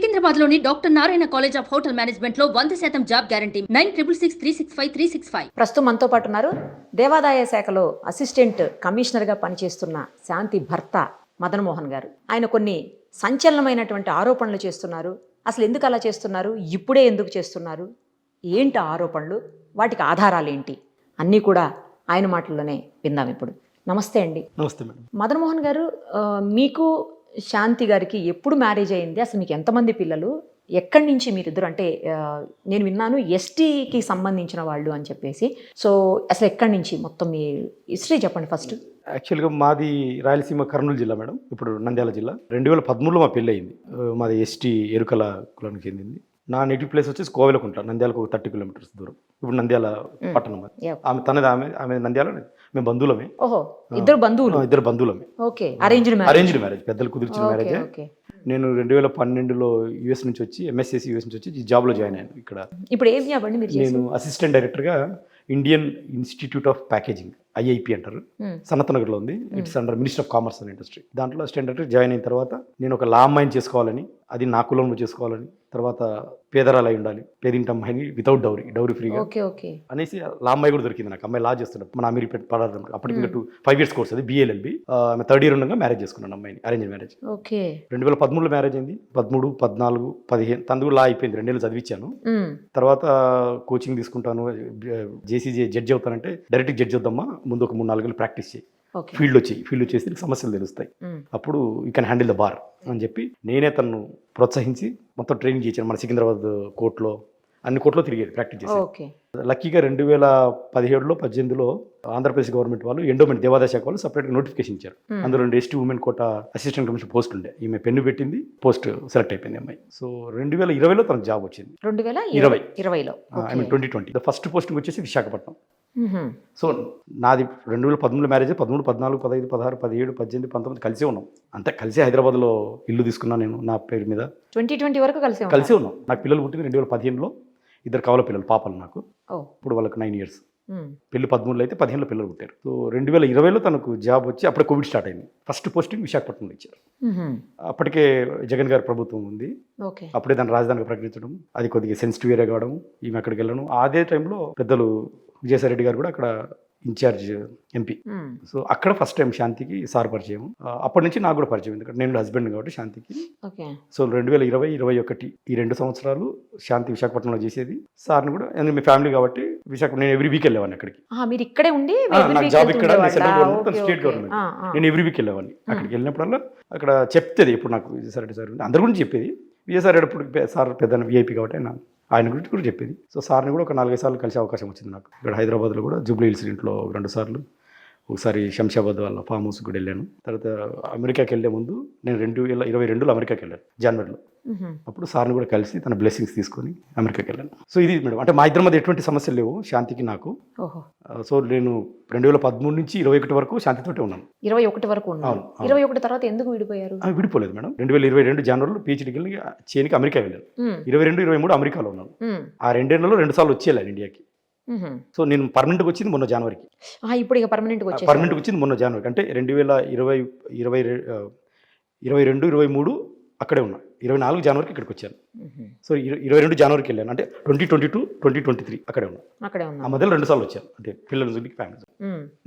సికింద్రాబాద్లోని doctor Narayana college of hotel మేనేజ్మెంట్లో 100% job guarantee 966365 ప్రస్తుతం మనతో పాటు ఉన్నారు దేవాదాయ శాఖలో అసిస్టెంట్ కమిషనర్గా పనిచేస్తున్న శాంతి భర్త మదన్ మోహన్ గారు. ఆయన కొన్ని సంచలనమైనటువంటి ఆరోపణలు చేస్తున్నారు. అసలు ఎందుకు అలా చేస్తున్నారు, ఇప్పుడే ఎందుకు చేస్తున్నారు, ఏంటి ఆరోపణలు, వాటికి ఆధారాలు ఏంటి, అన్నీ కూడా ఆయన మాటల్లోనే విందాం ఇప్పుడు. నమస్తే అండి. నమస్తే మేడం. మదన్ మోహన్ గారు, మీకు శాంతి గారికి ఎప్పుడు మ్యారేజ్ అయింది, అసలు మీకు ఎంతమంది పిల్లలు, ఎక్కడి నుంచి మీరిద్దరు, అంటే నేను విన్నాను ఎస్టీకి సంబంధించిన వాళ్ళు అని చెప్పేసి, సో అసలు ఎక్కడి నుంచి మొత్తం మీ హిస్టరీ చెప్పండి ఫస్ట్. యాక్చువల్గా మాది రాయలసీమ కర్నూలు జిల్లా మేడం, ఇప్పుడు నంద్యాల జిల్లా. 2013లో మా పెళ్ళి అయింది. మాది ఎస్టీ ఎరుకల కులానికి చెందింది. నా నేటివ్ ప్లేస్ వచ్చేసి కోవెలకుంట, నంద్యాలకు ఒక 30 కిలోమీటర్స్ దూరం. ఇప్పుడు నంద్యాల పట్టణం. ఆమె నంద్యాల, మేము బంధువులమే. ఓహో, ఇద్దరు బంధువులమే. ఓకే, అరేంజ్డ్ మ్యారేజ్, పెద్దలు కుదిర్చిన మ్యారేజ్. నేను 2012లో యూఎస్ నుంచి వచ్చి ఎంఎస్సీసీ యూఎస్ నుంచి వచ్చి ఈ జాబ్లో జాయిన్ అయ్యాను. ఇక్కడ ఇప్పుడు ఏం జాబ్ అండి మీరు? నేను అసిస్టెంట్ డైరెక్టర్గా Indian institute of packaging, IIP అంటారు, సనత్ నగర్లో ఉంది. It's under minister of commerce and industry. దాంట్లో అసిస్టెంట్ డైరెక్టర్ జాయిన్ అయిన తర్వాత నేను ఒక లా అమ్మాయిని చేసుకోవాలని, అది నా కులంలో చేసుకోవాలని, తర్వాత పేదరాలు అయి ఉండాలి, పేదింటి అమ్మాయిని వితౌట్ డౌరీ ఫ్రీగా అనేసి లా అమ్మాయి కూడా దొరికింది నాకు. అమ్మాయి లా చేస్తున్నాడు మన అమీర్పేట పడాలి. అప్పటికి 5 years కోర్స్, అది బిఎల్ఎల్బి. ఆమె 3rd year ఉండగా మ్యారేజ్ చేసుకున్నాను అమ్మాయిని, అరేంజ్ మ్యారేజ్. 2013లో మ్యారేజ్ అయింది. 13, 14, 15 తనది కూడా లా అయిపోయింది. 2 ఏళ్ళు చదివించాను. తర్వాత కోచింగ్ తీసుకుంటాను, జేసీజీ జడ్జి అవుతానంటే డైరెక్ట్ జడ్జి అవుతామా, ముందు ఒక 3-4 ఏళ్ళు ప్రాక్టీస్ చేయి, ఫీల్డ్ వచ్చేసి సమస్యలు తెలుస్తాయి, అప్పుడు you can handle the bar అని చెప్పి నేనే తను ప్రోత్సహించి మొత్తం ట్రైనింగ్ చేశాను. మన సికింద్రాబాద్ కోర్టులో, అన్ని కోర్టులో తిరిగేది, ప్రాక్టీస్ చేసి. లక్కీగా 2017లో 18లో ఆంధ్రప్రదేశ్ గవర్నమెంట్ వాళ్ళు ఎండోమెంట్ దేవాదాయ శాఖ వాళ్ళు సపరేట్గా నోటిఫికేషన్ ఇచ్చారు. అందులో ఎస్టీ ఉమెన్ కోట అసిస్టెంట్ కమిషనర్ పోస్ట్ ఉండే. ఈమె పెన్ను పెట్టింది, పోస్ట్ సెలెక్ట్ అయిపోయింది అమ్మాయి. సో 2020లో తనకు జాబ్ వచ్చింది. 2020లో 2020 ఫస్ట్ పోస్టింగ్ వచ్చేసి విశాఖపట్నం. సో నాది 2013లో మ్యారేజ్. 13, 14, 15, 16, 17, 18, 19 కలిసే ఉన్నాం. అంతే కలిసి హైదరాబాద్లో ఇల్లు తీసుకున్నాను నేను నా పేరు మీద. 2020 వరకు కలిసే ఉన్నాం. నాకు పిల్లలు పుట్టింది 2015లో, 2 కవల పిల్లలు, పాపలు నాకు. ఇప్పుడు వాళ్ళకి 9 years. పెళ్లి 13లో అయితే 15లో పిల్లలు పుట్టారు. సో 2020లో తనకు జాబ్ వచ్చి అప్పుడే కోవిడ్ స్టార్ట్ అయింది. ఫస్ట్ పోస్టింగ్ విశాఖపట్నంలో ఇచ్చారు. అప్పటికే జగన్ గారి ప్రభుత్వం ఉంది. అప్పుడే దాన్ని రాజధానిగా ప్రకటించడం, అది కొద్దిగా సెన్సిటివ్ ఏరియా కావడం, ఈమె అక్కడికి వెళ్ళడం. అదే టైంలో పెద్దలు విజయసాయి రెడ్డి గారు కూడా అక్కడ ఇన్ఛార్జ్ ఎంపీ. సో అక్కడ ఫస్ట్ టైం శాంతికి సార్ పరిచయం. అప్పటి నుంచి నాకు కూడా పరిచయం, ఎందుకంటే నేను హస్బెండ్ కాబట్టి శాంతికి. సో 2020, 2021 ఈ 2 సంవత్సరాలు శాంతి విశాఖపట్నంలో చేసేది. సార్ని కూడా మీ ఫ్యామిలీ కాబట్టి విశాఖపట్నం నేను ఎవ్రీ వీక్ వెళ్ళేవాడిని అక్కడికి. ఇక్కడే ఉండి జాబ్ ఇక్కడ సెంట్రల్ గవర్నమెంట్, స్టేట్ గవర్నమెంట్, నేను ఎవ్రీ వీక్ వెళ్ళేవాడిని. అక్కడికి వెళ్ళినప్పుడల్లా అక్కడ చెప్తేది ఇప్పుడు నాకు విజయసాయి రెడ్డి సార్ అందరి గురించి చెప్పేది. విజయసాయి రెడ్డి అప్పుడు సార్ పెద్ద విఐపి కాబట్టి ఆయన గురించి కూడా చెప్పేది. సో సార్ని కూడా ఒక 4-5 సార్లు కలిసే అవకాశం వచ్చింది నాకు. ఇక్కడ హైదరాబాద్లో కూడా జూబ్లీ హిల్స్ ఇంట్లో 2 సార్లు, ఒకసారి శంషాబాద్ వాళ్ళ ఫామ్ హౌస్ కూడా వెళ్ళాను. తర్వాత అమెరికాకి వెళ్ళే ముందు నేను 2022లో అమెరికాకి వెళ్ళాను, జనవరిలో. అప్పుడు సార్ని కూడా కలిసి తన బ్లెస్సింగ్స్ తీసుకొని అమెరికాకి వెళ్ళాను. సో ఇది మేడం, అంటే మా ఇద్దరి మధ్య ఎటువంటి సమస్యలు లేవు శాంతికి నాకు. సో నేను 2013 నుంచి 2021 వరకు శాంతితోటే ఉన్నాను. 21 వరకు ఉన్నాను. 21 తర్వాత ఎందుకు విడిపోయారు? విడిపోలేదు మేడం. 2022 జనవరిలో PhDకి వెళ్ళి చేయడానికి అమెరికా వెళ్ళాను. 22, 23 అమెరికాలో ఉన్నాను. ఆ 2 ఏళ్లలో 2 సార్లు వచ్చేయాలి ఇండియాకి. సో నేను పర్మనెంట్గా వచ్చింది మొన్న జనవరికి. ఇప్పుడు ఇక పర్మనెంట్గా వచ్చింది మొన్న జనవరికి. అంటే 2020, 22, 23 అక్కడే ఉన్నా. 24 జనవరికి ఇక్కడికి వచ్చాను. సో 22 జనవరికి వెళ్ళాను. అంటే 2022, 2023 అక్కడే ఉన్నా. ఆ మధ్యలో 2 సార్లు వచ్చాను, అంటే పిల్లలు ఫ్యామిలీ.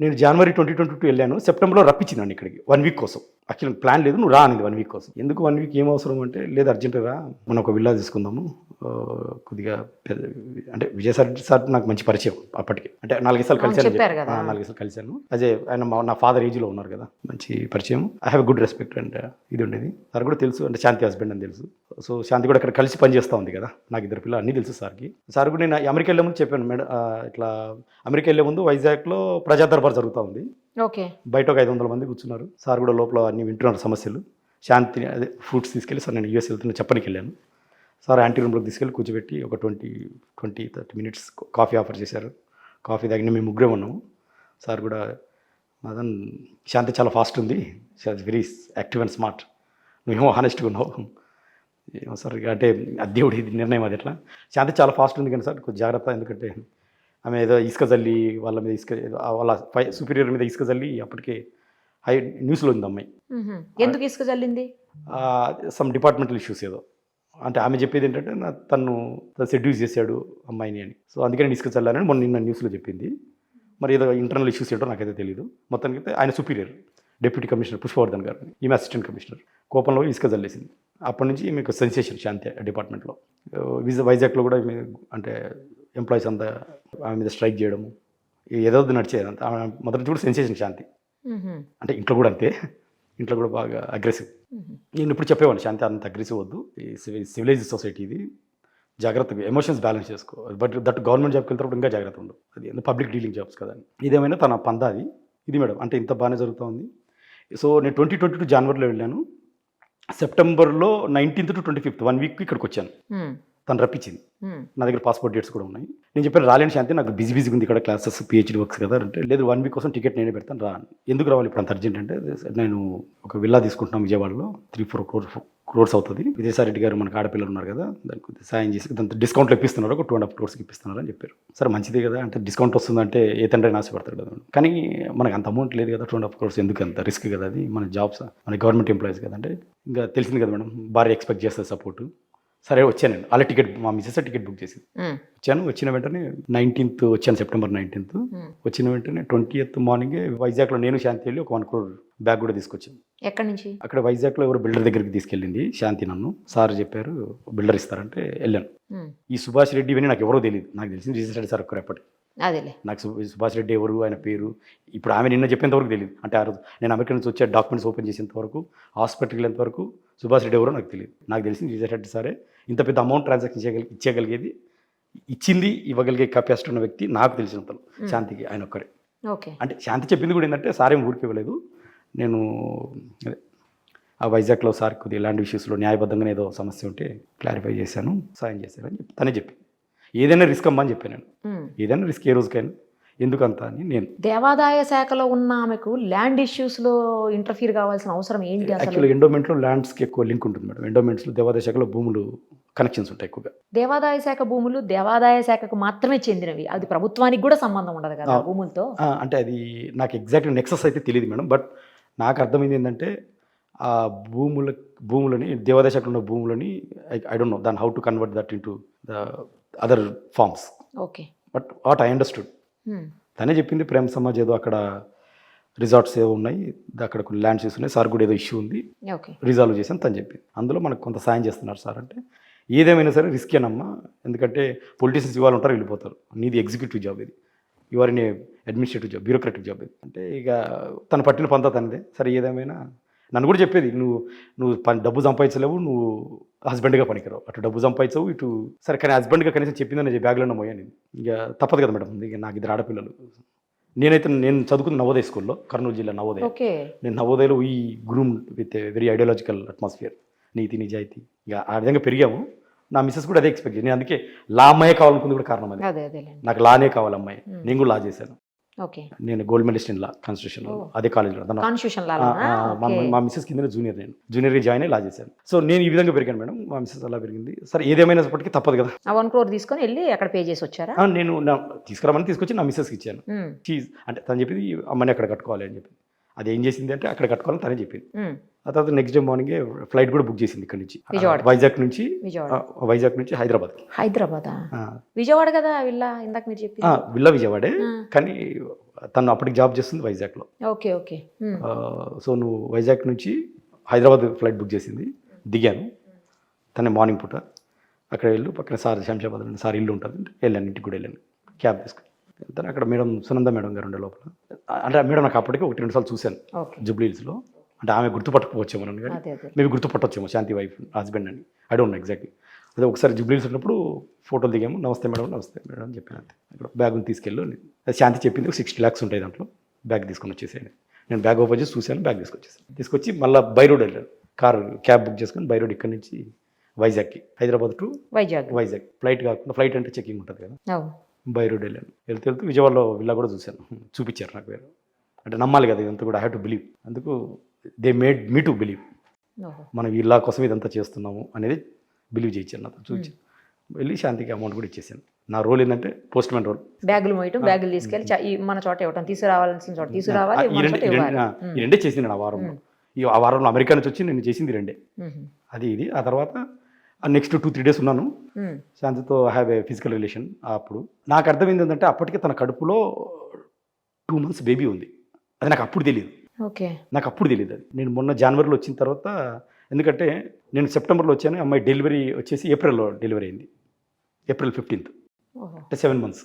నేను జనవరి 2022 వెళ్ళాను. సెప్టెంబర్లో రప్పించిందండి ఇక్కడికి 1 వీక్ కోసం. యాక్చువల్ ప్లాన్ లేదు, నువ్వు రా అనేది 1 వీక్ కోసం. ఎందుకు 1 వీక్ ఏం అవసరం అంటే, లేదు అర్జెంటుగా రా, మనం ఒక విల్లా తీసుకుందాము. కొద్దిగా అంటే విజయసాయి సార్ నాకు మంచి పరిచయం అప్పటికి. అంటే 4 సార్లు కలిసాను, 4 సార్లు కలిశాను. అదే ఆయన నా ఫాదర్ ఏజ్లో ఉన్నారు కదా, మంచి పరిచయం. I have good respect and ఇది ఉండేది. సార్ కూడా తెలుసు, అంటే శాంతి హస్బెండ్ అని తెలుసు. సో శాంతి కూడా అక్కడ కలిసి పనిచేస్తూ ఉంది కదా, నాకు 2 పిల్లలు, అన్నీ తెలుసు సార్కి. సార్ కూడా నేను అమెరికా వెళ్ళే ముందు చెప్పాను మేడం, ఇట్లా అమెరికా వెళ్ళే ముందు వైజాగ్లో ప్రజా దర్బార్ జరుగుతూ ఉంది. బయట ఒక 500 మంది కూర్చున్నారు. సార్ కూడా లోపల అన్ని వింటున్నారు సమస్యలు. శాంతిని అదే ఫ్రూట్స్ తీసుకెళ్ళి, సార్ నేను యూఎస్ వెళ్తున్నా చెప్పనికి వెళ్ళాను. సార్ యాంటీ రూమ్లోకి తీసుకెళ్ళి కూర్చోబెట్టి ఒక 20-30 minutes కాఫీ ఆఫర్ చేశారు. కాఫీ తాగిన మేము 3 ఉన్నాము. సార్ కూడా, మదన్ శాంతి చాలా ఫాస్ట్ ఉంది, వెరీ యాక్టివ్ అండ్ స్మార్ట్, నువ్వేమో హానెస్ట్గా ఉన్నావు. ఏమో సార్, అంటే దేవుడి నిర్ణయం అది. ఎట్లా శాంతి చాలా ఫాస్ట్ ఉంది కానీ సార్ కొంచెం జాగ్రత్త, ఎందుకంటే ఆమె ఏదో ఇసుక జల్లి వాళ్ళ మీద వాళ్ళ సుపీరియర్ మీద ఇసుక జల్లి అప్పటికే న్యూస్లో ఉంది అమ్మాయి. ఎందుకు ఇసుక జల్లింది? సమ్ డిపార్ట్మెంటల్ ఇష్యూస్ ఏదో అంటే ఆమె చెప్పేది ఏంటంటే తను సెడ్యూస్ చేశాడు అమ్మాయిని అని. సో అందుకని తీసుకెళ్ళాలని మొన్న నిన్న న్యూస్లో చెప్పింది. మరి ఏదో ఇంటర్నల్ ఇష్యూస్ ఏంటో నాకైతే తెలియదు. మొత్తానికి అయితే ఆయన సుపీరియర్ డిప్యూటీ కమిషనర్ పుష్పవర్ధన్ గారు, ఈమె అసిస్టెంట్ కమిషనర్, కోపంలో ఇసుక జల్లేసింది. అప్పటి నుంచి మీకు సెన్సేషన్ శాంతి డిపార్ట్మెంట్లో. వైజాగ్లో కూడా అంటే ఎంప్లాయీస్ అంతా ఆమె మీద స్ట్రైక్ చేయడము ఏదో నడిచేది అంతా. మొదటి కూడా సెన్సేషన్ శాంతి. అంటే ఇంట్లో కూడా అంతే, ఇంట్లో కూడా బాగా అగ్రెసివ్. నేను ఇప్పుడు చెప్పేవాడిని శాంతి అంత అగ్రెసివ్ వద్దు, ఈ సివిలైజ్డ్ సొసైటీ ఇది, జాగ్రత్తగా ఎమోషన్స్ బ్యాలెన్స్ చేసుకో. బట్ దట్ గవర్నమెంట్ జాబ్కి వెళ్తారు ఇంకా జాగ్రత్త ఉండదు, అది పబ్లిక్ డీలింగ్ జాబ్స్ కదా. ఇదేమైనా తన పందా అది. ఇది మేడం అంటే ఇంత బాగానే జరుగుతుంది. సో నేను 2022 జనవరిలో వెళ్ళాను. సెప్టెంబర్లో 19th to 25th 1 వీక్ ఇక్కడికి వచ్చాను. తను రప్పించింది. నా దగ్గర పాస్పోర్ట్ డేట్స్ కూడా ఉన్నాయి. నేను చెప్పాను రాలేని శాంతి, నాకు బిజీగా ఉంది ఇక్కడ, క్లాసెస్ పిహెచ్డీ వర్క్స్ కదా అంటే, లేదు 1 వీక్ కోసం టికెట్ నేనే పెడతాను రా. ఎందుకు రావాలి ఇప్పుడు అంత అర్జెంట్ అంటే, నేను ఒక విల్లా తీసుకుంటున్నాను విజయవాడలో, 3-4 crores అవుతుంది. విజయసాయిరెడ్డి గారు మనకు ఆడపిల్లలు ఉన్నారు కదా, దానికి సాయం చేసి దాంతో డిస్కౌంట్లు ఇప్పిస్తున్నారు, ఒక 2.5 crores ఇప్పిస్తున్నారు అని చెప్పారు. సరే మంచిదే కదా అంటే, డిస్కౌంట్ వస్తుందంటే ఏ తండ్రి ఆశపడతాడు కదా. కానీ మనకు అంత అమౌంట్ లేదు కదా, 2.5 crores ఎందుకు అంత రిస్క్ కదా, అది మన జాబ్స్, మన గవర్నమెంట్ ఎంప్లాయీస్ కదా అంటే, ఇంకా తెలిసింది కదా మేడం, భార్య ఎక్స్పెక్ట్ చేస్తుంది సపోర్టు. సరే వచ్చాను నేను, అలా టికెట్ మా మిస్సెస్ టికెట్ బుక్ చేసింది. వచ్చాను, వచ్చిన వెంటనే 19th వచ్చాను, సెప్టెంబర్ 19th వచ్చిన వెంటనే 20th మార్నింగే వైజాగ్లో నేను శాంతి వెళ్ళి ఒక 1 crore బ్యాగ్ కూడా తీసుకొచ్చాను. ఎక్కడి నుంచి? అక్కడ వైజాగ్లో ఎవరు బిల్డర్ దగ్గరికి తీసుకెళ్ళింది శాంతి నన్ను. సార్ చెప్పారు బిల్డర్ ఇస్తారంటే వెళ్ళాను. ఈ సుభాష్ రెడ్డి ఇవన్నీ నాకు ఎవరో తెలియదు, నాకు తెలిసింది విజయసాయి రెడ్డి సార్ ఒక్కరు ఎప్పటికి. అదేలే నాకు సుభాష్ రెడ్డి ఎవరు, ఆయన పేరు ఇప్పుడు ఆమె నిన్న చెప్పేంత వరకు తెలియదు. అంటే ఆ రోజు నేను అమెరికా నుంచి వచ్చే డాక్యుమెంట్స్ ఓపెన్ చేసేంత వరకు, హాస్పిటల్కి వెళ్ళేంత వరకు సుభాష్ రెడ్డి ఎవరో నాకు తెలియదు. నాకు తెలిసింది విజయసాయి రెడ్డి సారే ఇంత పెద్ద అమౌంట్ ట్రాన్సాక్షన్ ఇచ్చేయగలిగేది, ఇచ్చింది ఇవ్వగలిగే కెపాసిటీ ఉన్న వ్యక్తి నాకు తెలిసినంతలో శాంతికి ఆయన ఒక్కరే. ఓకే. అంటే శాంతి చెప్పింది కూడా ఏంటంటే, సార్ ఏం ఊరికి ఇవ్వలేదు, నేను అదే ఆ వైజాగ్లో సార్ కొద్దిగా ఇలాంటి ఇష్యూస్లో న్యాయబద్ధంగా ఏదో సమస్య ఉంటే క్లారిఫై చేశాను, సాయం చేశాను అని చెప్పి తనే చెప్పి, ఏదైనా రిస్క్ అమ్మా అని చెప్పాను నేను. ఏదైనా రిస్క్ ఏ రోజుకైనా, ఎందుకంత అని నేను. దేవాదాయ శాఖలో ఉన్న ఆమెకు ల్యాండ్ ఇష్యూస్లో ఇంటర్ఫీర్ కావాల్సిన అవసరం ఏంటి? యాక్చువల్గా ఎండోమెంట్లో ల్యాండ్స్కి ఎక్కువ లింక్ ఉంటుంది మేడం. ఎండోమెంట్స్లో దేవాదాయ శాఖలో భూములు కనెక్షన్స్ ఉంటాయి ఎక్కువగా. దేవాదాయ శాఖ భూములు దేవాదాయ శాఖకు మాత్రమే చెందినవి, అది ప్రభుత్వానికి కూడా సంబంధం ఉండదు కదా భూములతో. అంటే అది నాకు ఎగ్జాక్ట్ నెక్సెస్ అయితే తెలియదు మేడం. బట్ నాకు అర్థమైంది ఏంటంటే, ఆ భూములని దేవాదాయ శాఖలో ఉన్న భూములని I don't know then how to convert that into the other forms. Okay. But what I understood, తనే చెప్పింది ప్రేమ్ సమాజ్ ఏదో అక్కడ రిసార్ట్స్ ఏవో ఉన్నాయి, అక్కడ కొన్ని ల్యాండ్స్ ఉన్నాయి, సార్ కూడా ఏదో ఇష్యూ ఉంది, రిజాల్వ్ చేసాను తను చెప్పింది. అందులో మనకు కొంత సాయం చేస్తున్నారు సార్ అంటే, ఏదేమైనా సరే రిస్కేనమ్మా, ఎందుకంటే పొలిటీషియన్స్ ఇవాళ ఉంటారు వెళ్ళిపోతారు, నీది ఎగ్జిక్యూటివ్ జాబ్ ఇది, your in administrative job, bureaucratic job ఇది అంటే, ఇక తను పట్టిన పంత తనదే. సరే ఏదేమైనా నన్ను కూడా చెప్పేది, నువ్వు డబ్బు సంపాదించలేవు, నువ్వు హస్బెండ్గా పనికిరావు, అటు డబ్బు సంపాదించవు ఇటు. సరే కానీ హస్బెండ్గా కనీసం చెప్పిందని బ్యాగ్లోనే పోయా నేను. ఇక తప్పదు కదా మేడం, ఇక నాకు 2 ఆడపిల్లలు. నేను చదువుకున్న నవోదయ స్కూల్లో, కర్నూలు జిల్లా నవోదయ. నేను నవోదయలో ఈ groom with very ideological atmosphere, నీతి నిజాయితీ, ఇక ఆ విధంగా పెరిగాము. నా మిస్సెస్ కూడా అదే ఎక్స్పెక్ట్ చేసి, నేను అందుకే లా అమ్మాయి కావాలనుకుంది కూడా కారణం అది. నాకు లానే కావాలి అమ్మాయి, నేను కూడా లా చేశాను. నేను gold medallist in law constitution, అదే కాలేజ్లో. మా మిస్సెస్ కింద జూనియర్గా జాయిన్ అయ్యి లా చేశాను. సో నేను ఈ విధంగా పెరిగాను మేడం, మా మిస్సెస్ అలా పెరిగింది. సరే ఏదేమైనప్పటికీ తప్పదు కదా. 1 crore తీసుకొని వెళ్ళి అక్కడ పే చేసి వచ్చారా? నేను తీసుకురామని తీసుకొచ్చి నా మిస్సెస్కి ఇచ్చాను. అంటే తను చెప్పింది అమ్మని అక్కడ కట్టుకోవాలి అని చెప్పింది. అది ఏం చేసింది అంటే, అక్కడ కట్టుకోవాలని తనే చెప్పింది. ఆ తర్వాత నెక్స్ట్ డే మార్నింగే ఫ్లైట్ కూడా బుక్ చేసింది ఇక్కడ నుంచి, వైజాగ్ నుంచి హైదరాబాద్. విజయవాడ కదా విల్లా, ఇందాక మీరు చెప్పింది. విల్లా విజయవాడే, కానీ తను అప్పటికి జాబ్ చేస్తుంది వైజాగ్లో. Okay okay. సో నువ్వు వైజాగ్ నుంచి హైదరాబాద్ ఫ్లైట్ బుక్ చేసింది, దిగాను. తనే మార్నింగ్ పూట అక్కడ వెళ్ళు, పక్కన సార్ శంషాబాద్ సార్ ఇల్లు ఉంటుంది, వెళ్ళాను, ఇంటికి కూడా వెళ్ళాను క్యాబ్ తీసుకుని. వెళ్తాను, అక్కడ మేడం సునంద మేడం గారు ఉండే లోపల. అంటే మేడం నాకు అప్పటికే 1-2 సార్లు చూశాను జూబ్లీ హిల్స్లో. అంటే ఆమె గుర్తుపట్టకపోవచ్చేమో నన్ను, కానీ మేము గుర్తుపట్టవచ్చేమో శాంతి వైఫ్ హస్బెండ్ అని, ఐ డోంట్ నో ఎగ్జాక్ట్లీ. అదే ఒకసారి జూబ్లీ హిల్స్ ఉన్నప్పుడు ఫోటోలు దిగాము, నమస్తే మేడం అని చెప్పాను అంతే. అక్కడ బ్యాగ్ని తీసుకెళ్ళు, అది శాంతి చెప్పింది 60 lakhs ఉంటాయి దాంట్లో, బ్యాగ్ తీసుకొని వచ్చేసేయండి. నేను బ్యాగ్ ఓపెన్ చేసి చూశాను, బ్యాగ్ తీసుకొచ్చి మళ్ళీ బై రోడ్ వెళ్ళాను, క్యాబ్ బుక్ చేసుకొని బై రోడ్ ఇక్కడ నుంచి వైజాగ్కి, హైదరాబాద్ టు వైజాగ్. ఫ్లైట్ కాకుండా, ఫ్లైట్ అంటే చెకింగ్ ఉంటుంది కదా, బై రోడ్ వెళ్ళాను. వెళ్తూ విజయవాడలో విల్లా కూడా చూశాను, చూపించారు నాకు వేరు. అంటే నమ్మాలి కదా ఇదంతా కూడా, ఐ హ్యావ్ టు బిలీవ్. అందుకు they made me to believe, మనం వీళ్ళ కోసం ఇదంతా చేస్తున్నాము అనేది బిలీవ్ చేయించాను. నాతో చూసి వెళ్ళి శాంతికి అమౌంట్ కూడా ఇచ్చేసాను. నా రోల్ ఏంటంటే పోస్ట్ మ్యాన్ రోల్, బ్యాగులు మోయటం, బ్యాగులు తీసుకెళ్ళి మన చోట ఇవ్వటం, తీసుకురావాల్సిన చోట తీసుకురావాలి. ఈ రెండే చేసింది నేను ఆ వారంలో. ఆ వారంలో అమెరికా నుంచి వచ్చి నేను చేసింది రెండే, అది ఇది. ఆ తర్వాత నెక్స్ట్ 2-3 డేస్ ఉన్నాను. శాంతితో హ్యావ్ ఏ ఫిజికల్ రిలేషన్. అప్పుడు నాకు అర్థమైంది ఏంటంటే అప్పటికే తన కడుపులో 2 months బేబీ ఉంది. అది నాకు అప్పుడు తెలియదు. ఓకే. నాకు అప్పుడు తెలియదు అది. నేను మొన్న జనవరిలో వచ్చిన తర్వాత, ఎందుకంటే నేను సెప్టెంబర్లో వచ్చాను, అమ్మాయి డెలివరీ వచ్చేసి ఏప్రిల్లో డెలివరీ అయింది. April 15th. అంటే 7 months.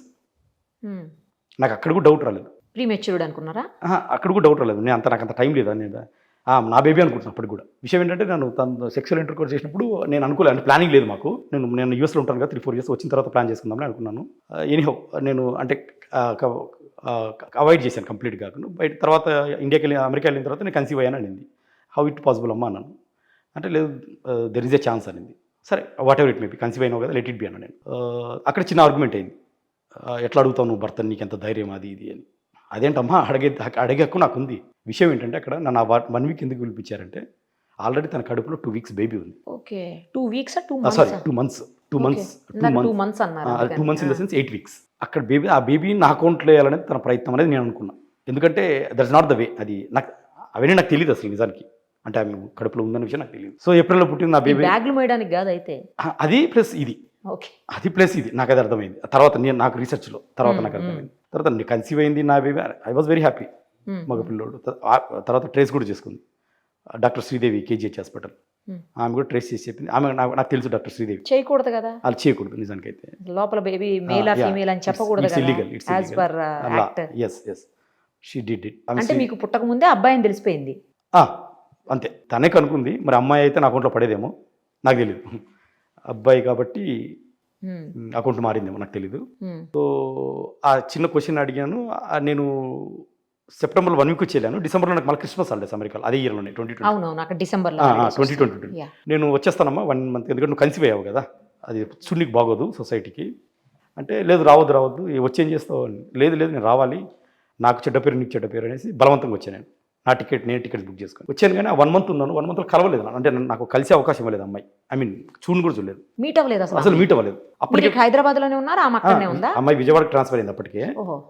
నాకు అక్కడ కూడా డౌట్ రాలేదు. ప్రీ మెచ్యూర్డ్ అనుకున్నారా? అక్కడ కూడా డౌట్ రాలేదు. నాకు అంత టైం లేదా, నేను నా బేబీ అనుకుంటున్నాను అప్పటికి కూడా. విషయం ఏంటంటే నన్ను తను సెక్సువల్ ఇంటర్కోర్స్ చేసినప్పుడు నేను అనుకోలేదు, అంటే ప్లానింగ్ లేదు మాకు. నేను యూఎస్లో ఉంటాను కదా, 3-4 years వచ్చిన తర్వాత ప్లాన్ చేసుకుందామని అనుకున్నాను. ఎనీహౌ నేను అంటే అవాయిడ్ చేశాను కంప్లీట్గా. బయట తర్వాత ఇండియాకి వెళ్ళి అమెరికా వెళ్ళిన తర్వాత నేను కన్సీవ్ అయ్యాను అనింది. హౌ ఇట్ పాసిబుల్ అమ్మా అన్నాను. అంటే లేదు, దెర్ ఈజ్ ఎ ఛాన్స్ అనింది. సరే whatever it may be, conceive అయినావు కదా, లెట్ ఇట్ బి అన్నా నేను. అక్కడ చిన్న ఆర్గ్యుమెంట్ అయింది. ఎట్లా అడుగుతావు నువ్వు భర్త, నీకు ఎంత ధైర్యం అది ఇది అని. అదేంటమ్మా అడిగే హక్కు నాకు ఉంది. విషయం ఏంటంటే అక్కడ నన్ను 1 week ఎందుకు పిలిపించారంటే ఆల్రెడీ తన కడుపులో 2 weeks బేబీ ఉంది. Okay. 2 weeks 2 months? Sorry 2 months. 2 months అన్నారు. 2 months in the sense 8 weeks. అక్కడ ఆ బేబీ నా అకౌంట్లో వేయాలనేది తన ప్రయత్నం అనేది నేను అనుకున్నా. ఎందుకంటే దట్స్ నాట్ ద వే. అది నాకు అవన్నీ నాకు తెలియదు అసలు నిజానికి. అంటే ఆమె కడుపులో ఉందన్న విషయం నాకు తెలియదు. సో ఏప్రిల్లో పుట్టింది నా బేబీ. బ్యాగ్లు మోయడానికి కాదు అయితే అది ప్లస్ ఇది. ఓకే. అది ప్లస్ ఇది నాకు అది అర్థమైంది తర్వాత. నాకు రీసెర్చ్లో తర్వాత నాకు అర్థమైంది. తర్వాత కన్సీవ్ అయింది నా baby. I was very happy. మగ పిల్లోడు. తర్వాత ట్రేస్ కూడా చేసుకుంది. డాక్టర్ శ్రీదేవి KGH హాస్పిటల్, ఆమె కూడా ట్రేస్ చేసి చెప్పింది. ఆమె నాకు తెలుసు డాక్టర్ శ్రీదేవి. చేయకూడదు కదా, అది చేయకూడదు నిజానికి. అయితే లోపల బేబీ మేల్ ఆర్ ఫీమేల్ అని చెప్పకూడదు కదా, as per act. yes she did it. అంటే మీకు పుట్టక ముందే అబ్బాయిని తెలిసిపోయింది. అంతే, తనే కనుక్కుంది. మరి అమ్మాయి అయితే నా అకౌంట్లో పడేదేమో నాకు తెలియదు. అబ్బాయి కాబట్టి అకౌంట్ మారిందేమో నాకు తెలీదు. సో ఆ చిన్న క్వశ్చన్ అడిగాను. నేను సెప్టెంబర్లో 1 week వచ్చి వెళ్ళాను. డిసెంబర్లో నాకు మళ్ళీ క్రిస్మస్ హాలిడేస్ అమెరికాలో, అదే ఇయర్లోనే 2022. నేను వచ్చేస్తానమ్మా 1 month, ఎందుకంటే నువ్వు కన్సీవ్ అయ్యావు కదా, అది చూడనికి బాగోదు సొసైటీకి అంటే. లేదు రావద్దు వచ్చి ఏం చేస్తావు. లేదు నేను రావాలి, నాకు చెడ్డ పేరు నీకు చెడ్డ పేరు అనేసి బలవంతంగా వచ్చాను. నేను టికెట్ బుక్ చేసుకుని వచ్చాను. కానీ ఆ 1 month ఉన్నాను. 1 monthలో కలవలేదు, అంటే నాకు కలిసే అవకాశం ఇవ్వలేదు అమ్మాయి. ఐ మీన్ చూడను కూడా చూడలేదు, మీట్ అవ్వలేదు అసలు మీట్ అవ్వలేదు. అప్పటికే హైదరాబాద్లోనే ఉన్నారు, అక్కడనే ఉందా అమ్మాయి. విజయవాడకి ట్రాన్స్ఫర్ అయింది అప్పటికే.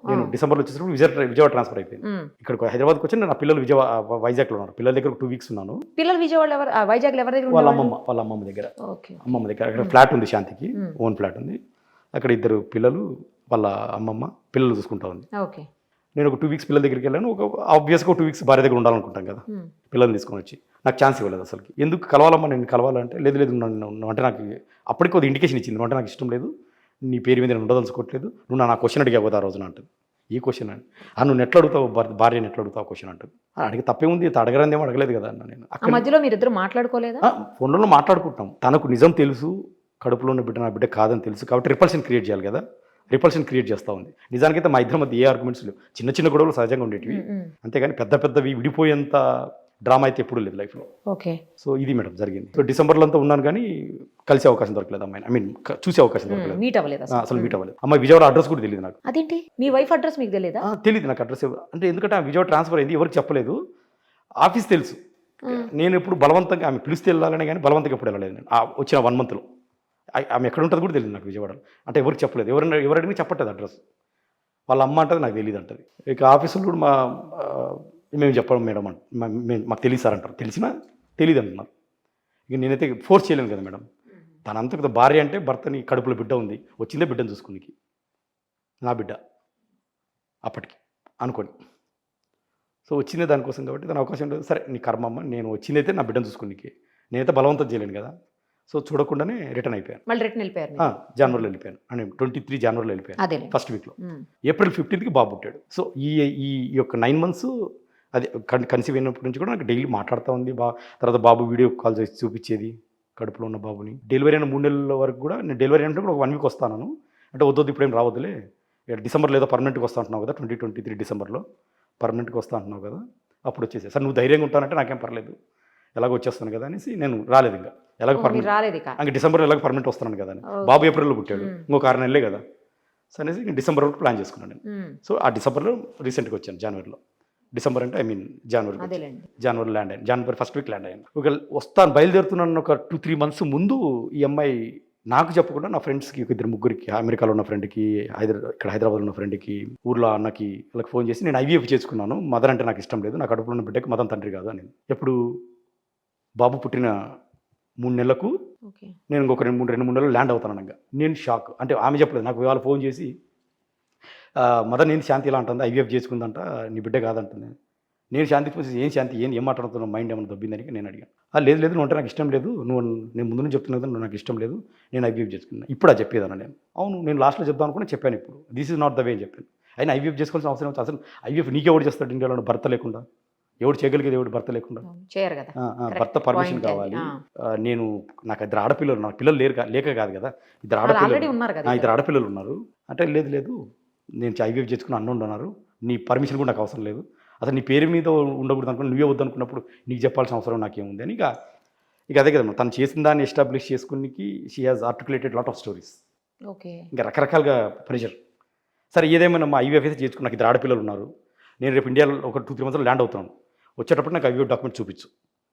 నేను డిసెంబర్లో వచ్చేటప్పుడు విజయవాడ ట్రాన్స్ఫర్ అయిపోయింది. ఇక్కడికి హైదరాబాద్కి వచ్చి నా పిల్లలు వైజాగ్లో ఉన్నారు. పిల్లల దగ్గర 2 weeks ఉన్నాను. పిల్లలు విజయవాడ వైజాగ్లో ఎవరి దగ్గర? వాళ్ళ అమ్మమ్మ దగ్గర. అక్కడ ఫ్లాట్ ఉంది, శాంతికి ఓన్ ఫ్లాట్ ఉంది. అక్కడ 2 పిల్లలు, వాళ్ళ అమ్మమ్మ పిల్లలు చూసుకుంటా ఉంది. నేను ఒక 2 weeks పిల్లల దగ్గరికి వెళ్ళాను. ఆబ్వియస్గా 2 weeks భార్య దగ్గర ఉండాలనుకుంటాం కదా, పిల్లల్ని తీసుకొని వచ్చి నాకు ఛాన్స్ ఇవ్వలేదు అసలు. ఎందుకు కలవాలమ్మా, నేను కలవాలంటే లేదు అంటే నాకు అప్పటికి ఒక ఇండికేషన్ ఇచ్చింది. అంటే నాకు ఇష్టం లేదు, నీ పేరు మీద నేను ఉండదలుచుకోవట్లేదు, నువ్వు నా క్వశ్చన్ అడిగావు కదా ఆ రోజున అంటుంది. ఈ క్వశ్చన్ అని నువ్వు ఎట్లా అడుగుతావు, భార్యని ఎట్లా అడుగుతావు క్వశ్చన్ అంటుంది. అడిగి తప్పే ఉంది, అడగరాందేమో అడగలేదు కదా అన్న. నేను మధ్యలో మీరిద్దరు మాట్లాడుకోలేదా? ఫోన్లో మాట్లాడుకుంటాం. తనకు నిజం తెలుసు, కడుపులో ఉన్న బిడ్డ నా బిడ్డ కాదని తెలుసు కాబట్టి రిపల్షన్ క్రియేట్ చేయాలి కదా, రిపల్షన్ క్రియేట్ చేస్తూ ఉంది. నిజానికైతే మా ఇద్దరి మధ్య ఏ ఆర్గ్యుమెంట్స్ లేవు, చిన్న గొడవలు సహజంగా ఉండేటివి, అంతేగాని పెద్దవి విడిపోయేంత డ్రామా అయితే ఎప్పుడు లేదు లైఫ్లో. ఓకే. సో ఇది మేడం జరిగింది. సో డిసెంబర్లో అంతా ఉన్నాను కానీ కలిసే అవకాశం దొరకలేదు అమ్మాయిని. ఐ మీన్ చూసే అవకాశం దొరకలేదు, మీట్ అవ్వలేదు అవ్వలేదు. అమ్మాయి విజయవాడ అడ్రస్ కూడా తెలియదు నాకు. అదేంటి, మీ వైఫ్ అడ్రస్ మీకు తెలియదా? తెలియదు నాకు అడ్రస్. అంటే ఎందుకంటే ఆ విజయవాడ ట్రాన్స్ఫర్ అయింది, ఎవరికి చెప్పలేదు. ఆఫీస్ తెలుసు. నేను ఎప్పుడు బలవంతంగా ఆమె పిలిస్తే వెళ్ళాలని కానీ బలవంతంగా ఎప్పుడు వెళ్ళలేదు నేను వచ్చిన 1 monthలో. ఆమె ఎక్కడ ఉంటుందో కూడా తెలియదు నాకు విజయవాడలో. అంటే ఎవరికి చెప్పలేదు, ఎవరైనా చెప్పట్లేదు అడ్రస్. వాళ్ళ అమ్మ అంటది నాకు తెలియదు అంటది. ఇక ఆఫీసులో కూడా మేము చెప్పడం మేడం మాకు తెలియదు సార్ అంటారు. తెలియదు అంటున్నారు. ఇక నేనైతే ఫోర్స్ చేయలేను కదా మేడం. తనంతా కదా భార్య అంటే భర్తని కడుపులో బిడ్డ ఉంది, వచ్చిందే బిడ్డను చూసుకునికి, నా బిడ్డ అప్పటికి అనుకోని. సో వచ్చిందే దానికోసం కాబట్టి దాని అవకాశం లేదు. సరే నీ కర్మమ్మ, నేను వచ్చిందైతే నా బిడ్డను చూసుకునికి, నేనైతే బలవంతం చేయలేను కదా. సో చూడకుండానే రిటర్న్ అయిపోయాను. మళ్ళీ రిటర్న్ వెళ్ళిపోయారు? జనవరిలో వెళ్ళిపోయాను. అంటే 23 జనవరిలో వెళ్ళిపోయాను, ఫస్ట్ వీక్లో. April 15th బాబు పుట్టాడు. సో ఈ యొక్క 9 months అది కన్సీవ్ అయినప్పటి నుంచి కూడా నాకు డైలీ మాట్లాడుతూ ఉంది. తర్వాత బాబు వీడియో కాల్ చేసి చూపించేది కడుపులో ఉన్న బాబుని. డెలివరీ అయిన 3 నెలల వరకు కూడా నేను డెలివరీ అయినప్పుడు కూడా ఒక 1 week వస్తాను. అంటే వద్దు ఇప్పుడేం రావద్దులే, డిసెంబర్లో ఏదో పర్మనెంట్గా వస్తా అంటున్నావు కదా, 2023 డిసెంబర్లో పర్మనెంట్గా వస్తా అంటున్నావు కదా, అప్పుడు వచ్చేసి సార్ నువ్వు ధైర్యంగా ఉంటానంటే నాకేం పర్లేదు, ఎలాగో వచ్చేస్తాను కదా అనేసి నేను రాలేదు. ఇంకా ఎలాగో పర్మనెంట్, ఇంకా డిసెంబర్లో ఎలాగో పర్మనెంట్ వస్తున్నాను కదా అని. బాబు ఏప్రిల్లో పుట్టాడు, ఇంకొక 6 నెలలే కదా సో అనేసి డిసెంబర్ వరకు ప్లాన్ చేసుకున్నాను నేను. సో ఆ డిసెంబర్లో రీసెంట్గా వచ్చాను, జనవరిలో. డిసెంబర్ అంటే ఐ మీన్ జనవరి ల్యాండ్ అయ్యాను. జనవరి ఫస్ట్ వీక్ ల్యాండ్ అయ్యాను. ఒక వస్తాను బయలుదేరుతున్నాను. ఒక 2-3 months ముందు ఈ అమ్మాయి నాకు చెప్పకుండా నా ఫ్రెండ్స్కి, 2-3 అమెరికాలో ఉన్న ఫ్రెండ్కి, ఇక్కడ హైదరాబాద్లో ఉన్న ఫ్రెండ్కి, ఊర్లో అన్నకి వాళ్ళకి ఫోన్ చేసి నేను IVF చేసుకున్నాను, మదర్ అంటే నాకు ఇష్టం లేదు, నా కడుపులో ఉన్న బిడ్డకి మదర్ తండ్రి కాదు అని. ఎప్పుడు బాబు పుట్టిన 3 నెలలకు ఓకే. నేను ఇంకొక 2-3 నెలలు ల్యాండ్ అవుతాను అనగా నేను షాక్. అంటే ఆమె చెప్పలేదు నాకు, ఇవాళ ఫోన్ చేసి మదర్ నేను శాంతి ఇలా అంటుంది, ఐవీఎఫ్ చేసుకుందంట, నీ బిడ్డ కాదంటుంది. నేను శాంతి చూసి ఏం శాంతి ఏం మాట్లాడుతున్నావు, మైండ్ ఏమైనా దొబ్బిందని నేను అడిగాను. లేదు లేదు, నువ్వు అంటే నాకు ఇష్టం లేదు, నేను ముందు నుంచి చెప్తున్నా కదా, నువ్వు నాకు ఇష్టం లేదు, నేను ఐవీఎఫ్ చేసుకున్నాను. ఇప్పుడు అది చెప్పేదాను నేను. అవును, నేను లాస్ట్లో చెప్దాం అనుకుని చెప్పాను. ఇప్పుడు this is not the way అని చెప్పాను. అయినా ఐవీఎఫ్ చేసుకోవాల్సిన అవసరం వచ్చి, అసలు ఐవీఎఫ్ నీకెవడు చేస్తాడు ఇండియాలో భర్త లేకుండా? ఎవడు చేయగలిగేది, ఎవడు భర్త లేకుండా? చేయరు కదా. భర్త పర్మిషన్ కావాలి. నేను నాకు 2 ఆడపిల్లలు, నాకు పిల్లలు లేక కాదు కదా, 2 ఆడపిల్లలు ఉన్నారు కదా. 2 ఆడపిల్లలు ఉన్నారు. అంటే లేదు లేదు, నేను ఐవీఎఫ్ చేసుకుని అన్నోండి ఉన్నారు, నీ పర్మిషన్ కూడా నాకు అవసరం లేదు, అసలు నీ పేరు మీద ఉండకూడదు అనుకుని నువ్వే వద్దు అనుకున్నప్పుడు నీకు చెప్పాల్సిన అవసరం నాకేముంది అని. ఇక అదే కదా, తను చేసిన దాన్ని ఎస్టాబ్లిష్ చేసుకునికి she has articulated lot of stories. Okay. ఇంకా రకరకాలుగా ప్రెషర్. సరే ఏదేమైనా మా ఐవీఎఫ్ అయితే చేసుకుని నాకు 2 ఆడపిల్లలు ఉన్నారు, నేను రేపు ఇండియాలో ఒక 2-3 మంత్స్ ల్యాండ్ అవుతున్నాను, వచ్చేటప్పుడు నాకు ఐవీఎఫ్ డాక్యుమెంట్ చూపించు.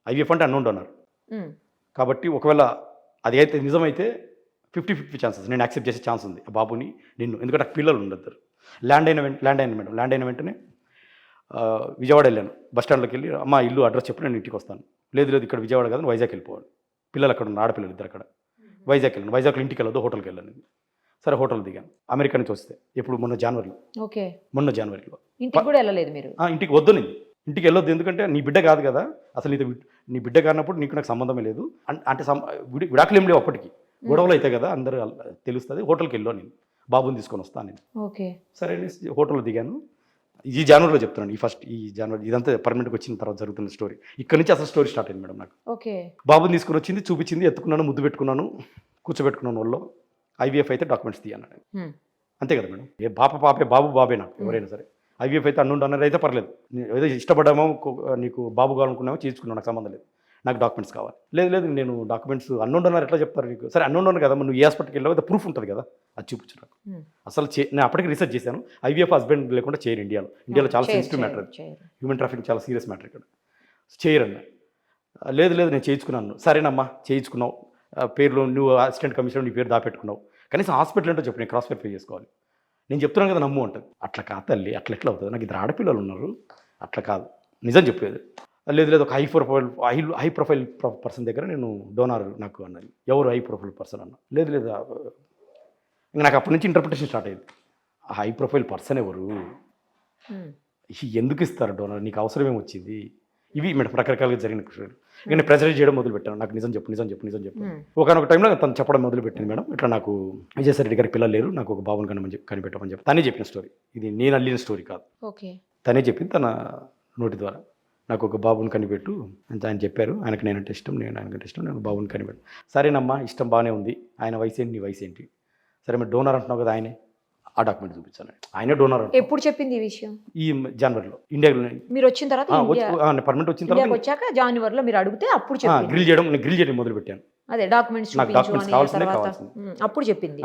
ఐవీఎఫ్ అంటే అన్నోండి అన్నారు కాబట్టి ఒకవేళ అది అయితే నిజమైతే 50-50 ఛాన్సెస్ నేను యాక్సెప్ట్ చేసే ఛాన్స్ ఉంది ఆ బాబుని నిన్ను. ఎందుకంటే నాకు పిల్లలు ఉండద్దు. ల్యాండ్ అయిన వెంటనే విజయవాడ వెళ్ళాను. బస్ స్టాండ్లోకి వెళ్ళి అమ్మ ఇల్లు అడ్రస్ చెప్పి నేను ఇంటికి వస్తాను. లేదు లేదు, ఇక్కడ విజయవాడ కాదు, వైజాగ్ వెళ్ళిపోవాలి, పిల్లలు అక్కడ ఉన్న ఆడపిల్లలు 2 అక్కడ. వైజాగ్ వెళ్ళాను. వైజాగ్లో ఇంటికి వెళ్ళొద్దు, హోటల్కి వెళ్ళాను. సరే హోటల్ దిగాను. అమెరికా నుంచి వస్తే ఎప్పుడు మొన్న జనవరిలో. ఓకే. మొన్న జనవరిలో ఇంటికి కూడా వెళ్ళలేదు మీరు? ఇంటికి వద్దు, నేను ఇంటికి వెళ్ళొద్దు, ఎందుకంటే నీ బిడ్డ కాదు కదా, అసలు నీ బిడ్డ కానప్పుడు నీకు నాకు సంబంధమే లేదు. అంటే విడాకులు ఏం లేవు అప్పటికి, గొడవలు అయితే కదా అందరూ తెలుస్తుంది. హోటల్కి వెళ్ళో నేను బాబుని తీసుకొని వస్తాను నేను. ఓకే. సరే హోటల్లో దిగాను. ఈ జనవరిలో చెప్తున్నాను, ఈ జనవరి ఇదంతా పర్మనెంట్గా వచ్చిన తర్వాత జరుగుతున్న స్టోరీ. ఇక్కడ నుంచి అసలు స్టోరీ స్టార్ట్ అయింది మేడం నాకు. ఓకే. బాబుని తీసుకొని వచ్చింది, చూపించింది, ఎత్తుకున్నాను, ముద్దు పెట్టుకున్నాను, కూర్చోబెట్టుకున్నాను వాళ్ళు. ఐవీఎఫ్ అయితే డాక్యుమెంట్స్ తీయన్నాడు. అంతే కదా మేడం, ఏ పాపే బాబు బాబే నాకు ఎవరైనా సరే. ఐవీఎఫ్ అయితే అన్నుండి అన్నారు అయితే పర్లేదు, ఏదో ఇష్టపడ్డామో నీకు బాబు కావాలనుకున్నామో చేసుకున్నావు, నాకు సంబంధం లేదు, నాకు డాక్యుమెంట్స్ కావాలి. లేదు లేదు, నేను డాక్యుమెంట్స్ అన్నుండి అన్నారు ఎట్లా చెప్తారు నీకు? సరే అన్నుండి అన్నారు కదా, నువ్వు ఏ హాస్పిటల్కి వెళ్ళావు, ప్రూఫ్ ఉంటుంది కదా, అది చూపించు నాకు. అసలు నేను అప్పటికి రీసెర్చ్ చేశాను, ఐవీఎఫ్ హస్బెండ్ లేకుండా చేయరు ఇండియాలో చాలా సెన్సిటివ్ మ్యాటర్ అది. హ్యూమన్ ట్రాఫికింగ్ చాలా సీరియస్ మ్యాటర్ ఇక్కడ, చేయరన్న. లేదు లేదు, నేను చేయించుకున్నాను. సరేనమ్మా చేయించుకున్నావు, పేరులో నువ్వు అసిస్టెంట్ కమిషనర్ నీ పేరు దాపెట్టుకున్నావు, కనీసం హాస్పిటల్ ఏంటో చెప్పు, నేను క్రాస్ వెరిఫై చేసుకోవాలి. నేను చెప్తున్నాను కదా నమ్ము అంటుంది. అట్లా కాదు తల్లి, అట్లా ఎట్లా అవుతుంది, నాకు 2 ఆడపిల్లలు ఉన్నారు, అట్లా కాదు నిజం చెప్పేది. లేదు లేదు, ఒక హై ప్రొఫైల్ పర్సన్ దగ్గర నేను డోనార్ నాకు అన్నది. ఎవరు హై ప్రొఫైల్ పర్సన్ అన్న? లేదు లేదు, ఇంకా నాకు అప్పటి నుంచి ఇంటర్ప్రిటేషన్ స్టార్ట్ అయ్యింది. ఆ హై ప్రొఫైల్ పర్సన్ ఎవరు, ఎందుకు ఇస్తారు డోనార్, నీకు అవసరం ఏమొచ్చింది? ఇవి మేడం రకరకాలుగా జరిగిన క్వశ్చన్. ఇక నేను ప్రెజరైజ్ చేయడం మొదలుపెట్టాను, నాకు నిజం చెప్పు. ఒకనొక టైంలో తను చెప్పడం మొదలుపెట్టింది, మేడం ఇట్లా నాకు విజయసాయి రెడ్డి గారి పిల్లలు లేరు, నాకు ఒక బాబుని కనిపెట్టమని చెప్పి తనే చెప్పిన స్టోరీ. ఇది నేను అల్లిన స్టోరీ కాదు, తనే చెప్పింది తన నోటి ద్వారా. నాకు ఒక బాబుని కనిపెట్టు అని ఆయన చెప్పారు. ఆయనకు నేనంటే ఇష్టం, నేను ఆయనకంటే ఇష్టం, నేను బాబుని కనిపెట్టు. సరేనమ్మా, ఇష్టం బాగానే ఉంది, ఆయన వయసు ఏంటి, నీ వయసు ఏంటి? సరే మీరు డోనర్ అంటున్నావు కదా, ఆయనే ఆ డాక్యుమెంట్ చూపించాను. ఆయనే డోనర్. ఎప్పుడు చెప్పింది ఈ విషయం? ఈ జనవరిలో ఇండియాలో మీరు వచ్చిన తర్వాత, పర్మనెంట్ వచ్చిన తర్వాత వచ్చాక జనవరిలో మీరు అడిగితే అప్పుడు గ్రిల్ చేయడం మొదలు పెట్టాను. అదే డాక్యుమెంట్స్ కావాల్సిందే, అప్పుడు చెప్పింది.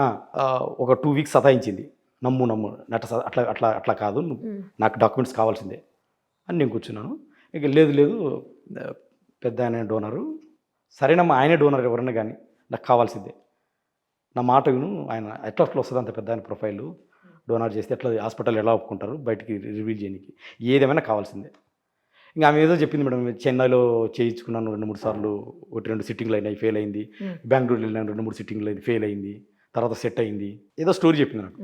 ఒక 2 వీక్స్ సతాయించింది, నమ్ము అట్లా కాదు, నాకు డాక్యుమెంట్స్ కావాల్సిందే అని నేను కూర్చున్నాను. ఇక లేదు లేదు, పెద్ద ఆయన డోనరు, సరేనమ్మా ఆయనే డోనర్ ఎవరన్నా కానీ నాకు కావాల్సిందే, నా మాట విను, ఆయన ఎట్లా వస్తుంది అంత పెద్ద ఆయన ప్రొఫైలు, డోనార్ చేస్తే ఎట్లా హాస్పిటల్ ఎలా ఒప్పుకుంటారు బయటికి రివీల్ చేయడానికి, ఏదేమైనా కావాల్సిందే. ఇంకా ఆమె ఏదో చెప్పింది మేడం, చెన్నైలో చేయించుకున్నాను 2-3 సార్లు, 1-2 సిట్టింగ్లు అయినాయి, ఫెయిల్ అయింది. బెంగళూరు వెళ్ళినాను, 2-3 సిట్టింగ్లు అయింది, ఫెయిల్ అయింది, తర్వాత సెట్ అయింది, ఏదో స్టోరీ చెప్పింది నాకు.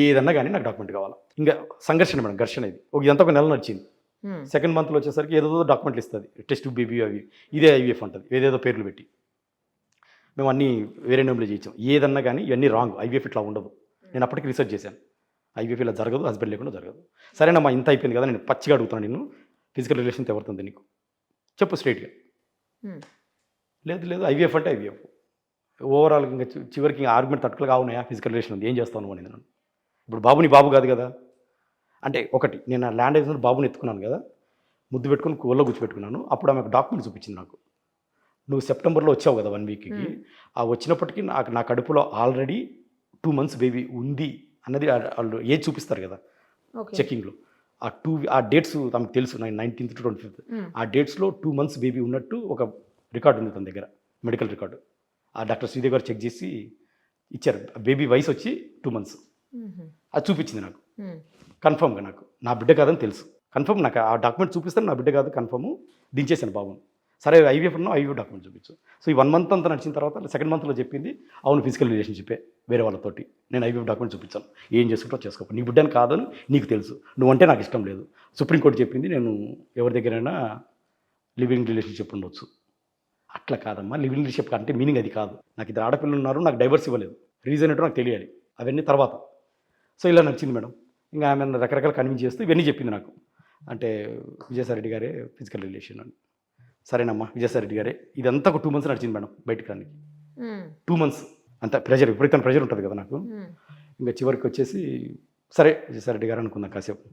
ఏదన్నా కానీ నాకు డాక్యుమెంట్ కావాలి. ఇంకా సంఘర్షణ మేడం, ఘర్షణ ఇది. ఇదంతా ఒక నెల నడిచింది. 2nd మంత్లో వచ్చేసరికి ఏదో డాక్యుమెంట్లు ఇస్తుంది, టెస్ట్ బేబీ అవి, ఇదే ఐవీఎఫ్ ఉంటుంది, ఏదేదో పేర్లు పెట్టి. మేము అన్నీ వేరే నేమ్లో చేయించాం. ఏదన్నా కానీ ఇవన్నీ రాంగ్, ఐవీఎఫ్ ఇట్లా ఉండదు. నేను అప్పటికి రీసెర్చ్ చేశాను, ఐవీఎఫ్ ఇలా జరగదు, హస్బెండ్ లేకుండా జరగదు. సరేనమ్మా ఇంత అయిపోయింది కదా, నేను పచ్చిగా అడుగుతున్నాను నిన్ను, ఫిజికల్ రిలేషన్ ఎవరుతుంది నీకు చెప్పు స్ట్రైట్గా. లేదు లేదు, ఐవీఎఫ్ అంటే ఐవీఎఫ్. ఓవరాల్ ఇంకా చివరికి ఇంకా ఆర్గ్యుమెంట్ తట్టుకలు కావున్నాయా, ఫిజికల్ రిలేషన్ ఉంది, ఏం చేస్తాను అని నన్ను. ఇప్పుడు బాబుని బాబు కాదు కదా, అంటే ఒకటి నేను ల్యాండ్ అయిన బాబుని ఎత్తుకున్నాను కదా, ముద్దు పెట్టుకుని ఒళ్ళో కూర్చోబెట్టుకున్నాను. అప్పుడు ఆమె డాక్యుమెంట్ చూపించింది నాకు. నువ్వు సెప్టెంబర్లో వచ్చావు కదా 1 వీక్కి, ఆ వచ్చినప్పటికీ నా కడుపులో ఆల్రెడీ 2 మంత్స్ బేబీ ఉంది అన్నది వాళ్ళు ఏజ్ చూపిస్తారు కదా చెక్కింగ్లో. ఆ డేట్స్ తమకు తెలుసు, 19th to 25th, ఆ డేట్స్లో 2 మంత్స్ బేబీ ఉన్నట్టు ఒక రికార్డు ఉంది తన దగ్గర, మెడికల్ రికార్డు. ఆ డాక్టర్ శ్రీదేవి గారు చెక్ చేసి ఇచ్చారు, బేబీ వయసు వచ్చి 2 మంత్స్. అది చూపించింది నాకు కన్ఫర్మ్గా, నాకు నా బిడ్డ కాదని తెలుసు కన్ఫర్మ్. నాకు ఆ డాక్యుమెంట్ చూపిస్తాను, నా బిడ్డ కాదు కన్ఫర్మ్. దించేశాను బాబుని. సరే ఐవీఎఫ్ ఉన్నా ఐవీఎఫ్ డాక్యుమెంట్ చూపించు. సో ఈ 1 మంత్ అంతా నడిచిన తర్వాత సెకండ్ మంత్లో చెప్పింది అవును ఫిజికల్ రిలేషన్షిప్పే వేరే వాళ్ళతోటి, నేను ఐవీఎఫ్ డాక్యుమెంట్ చూపించాను, ఏం చేసుకుంటో చేసుకో, నీ బిడ్డని కాదని నీకు తెలుసు, నువ్వంటే నాకు ఇష్టం లేదు. సుప్రీంకోర్టు చెప్పింది నేను ఎవరి దగ్గరైనా లివింగ్ రిలేషన్షిప్ ఉండొచ్చు. అట్లా కాదమ్మా, లివింగ్ రిలేషన్షిప్ అంటే మీనింగ్ అది కాదు. నాకు ఇద్దరు ఆడపిల్లలు ఉన్నారు, నాకు డైవర్స్ ఇవ్వలేదు, రీజన్ ఏంటో నాకు తెలియాలి, అవన్నీ తర్వాత. సో ఇలా నచ్చింది మేడం. ఇంకా ఆమె రకరకాల కన్విన్స్ చేస్తూ ఇవన్నీ చెప్పింది నాకు. అంటే విజయసాయి రెడ్డి గారే ఫిజికల్ రిలేషన్ అని. సరేనమ్మా విజయసాయి రెడ్డి గారే. ఇదంతా ఒక 2 months నడిచింది మేడం బయటకు రానికి. 2 months అంత ప్రెషర్, విపరీతమైన ప్రెషర్ ఉంటుంది కదా నాకు. ఇంకా చివరికి వచ్చేసి సరే విజయసాయి రెడ్డి గారు అనుకుందాం కాసేపు,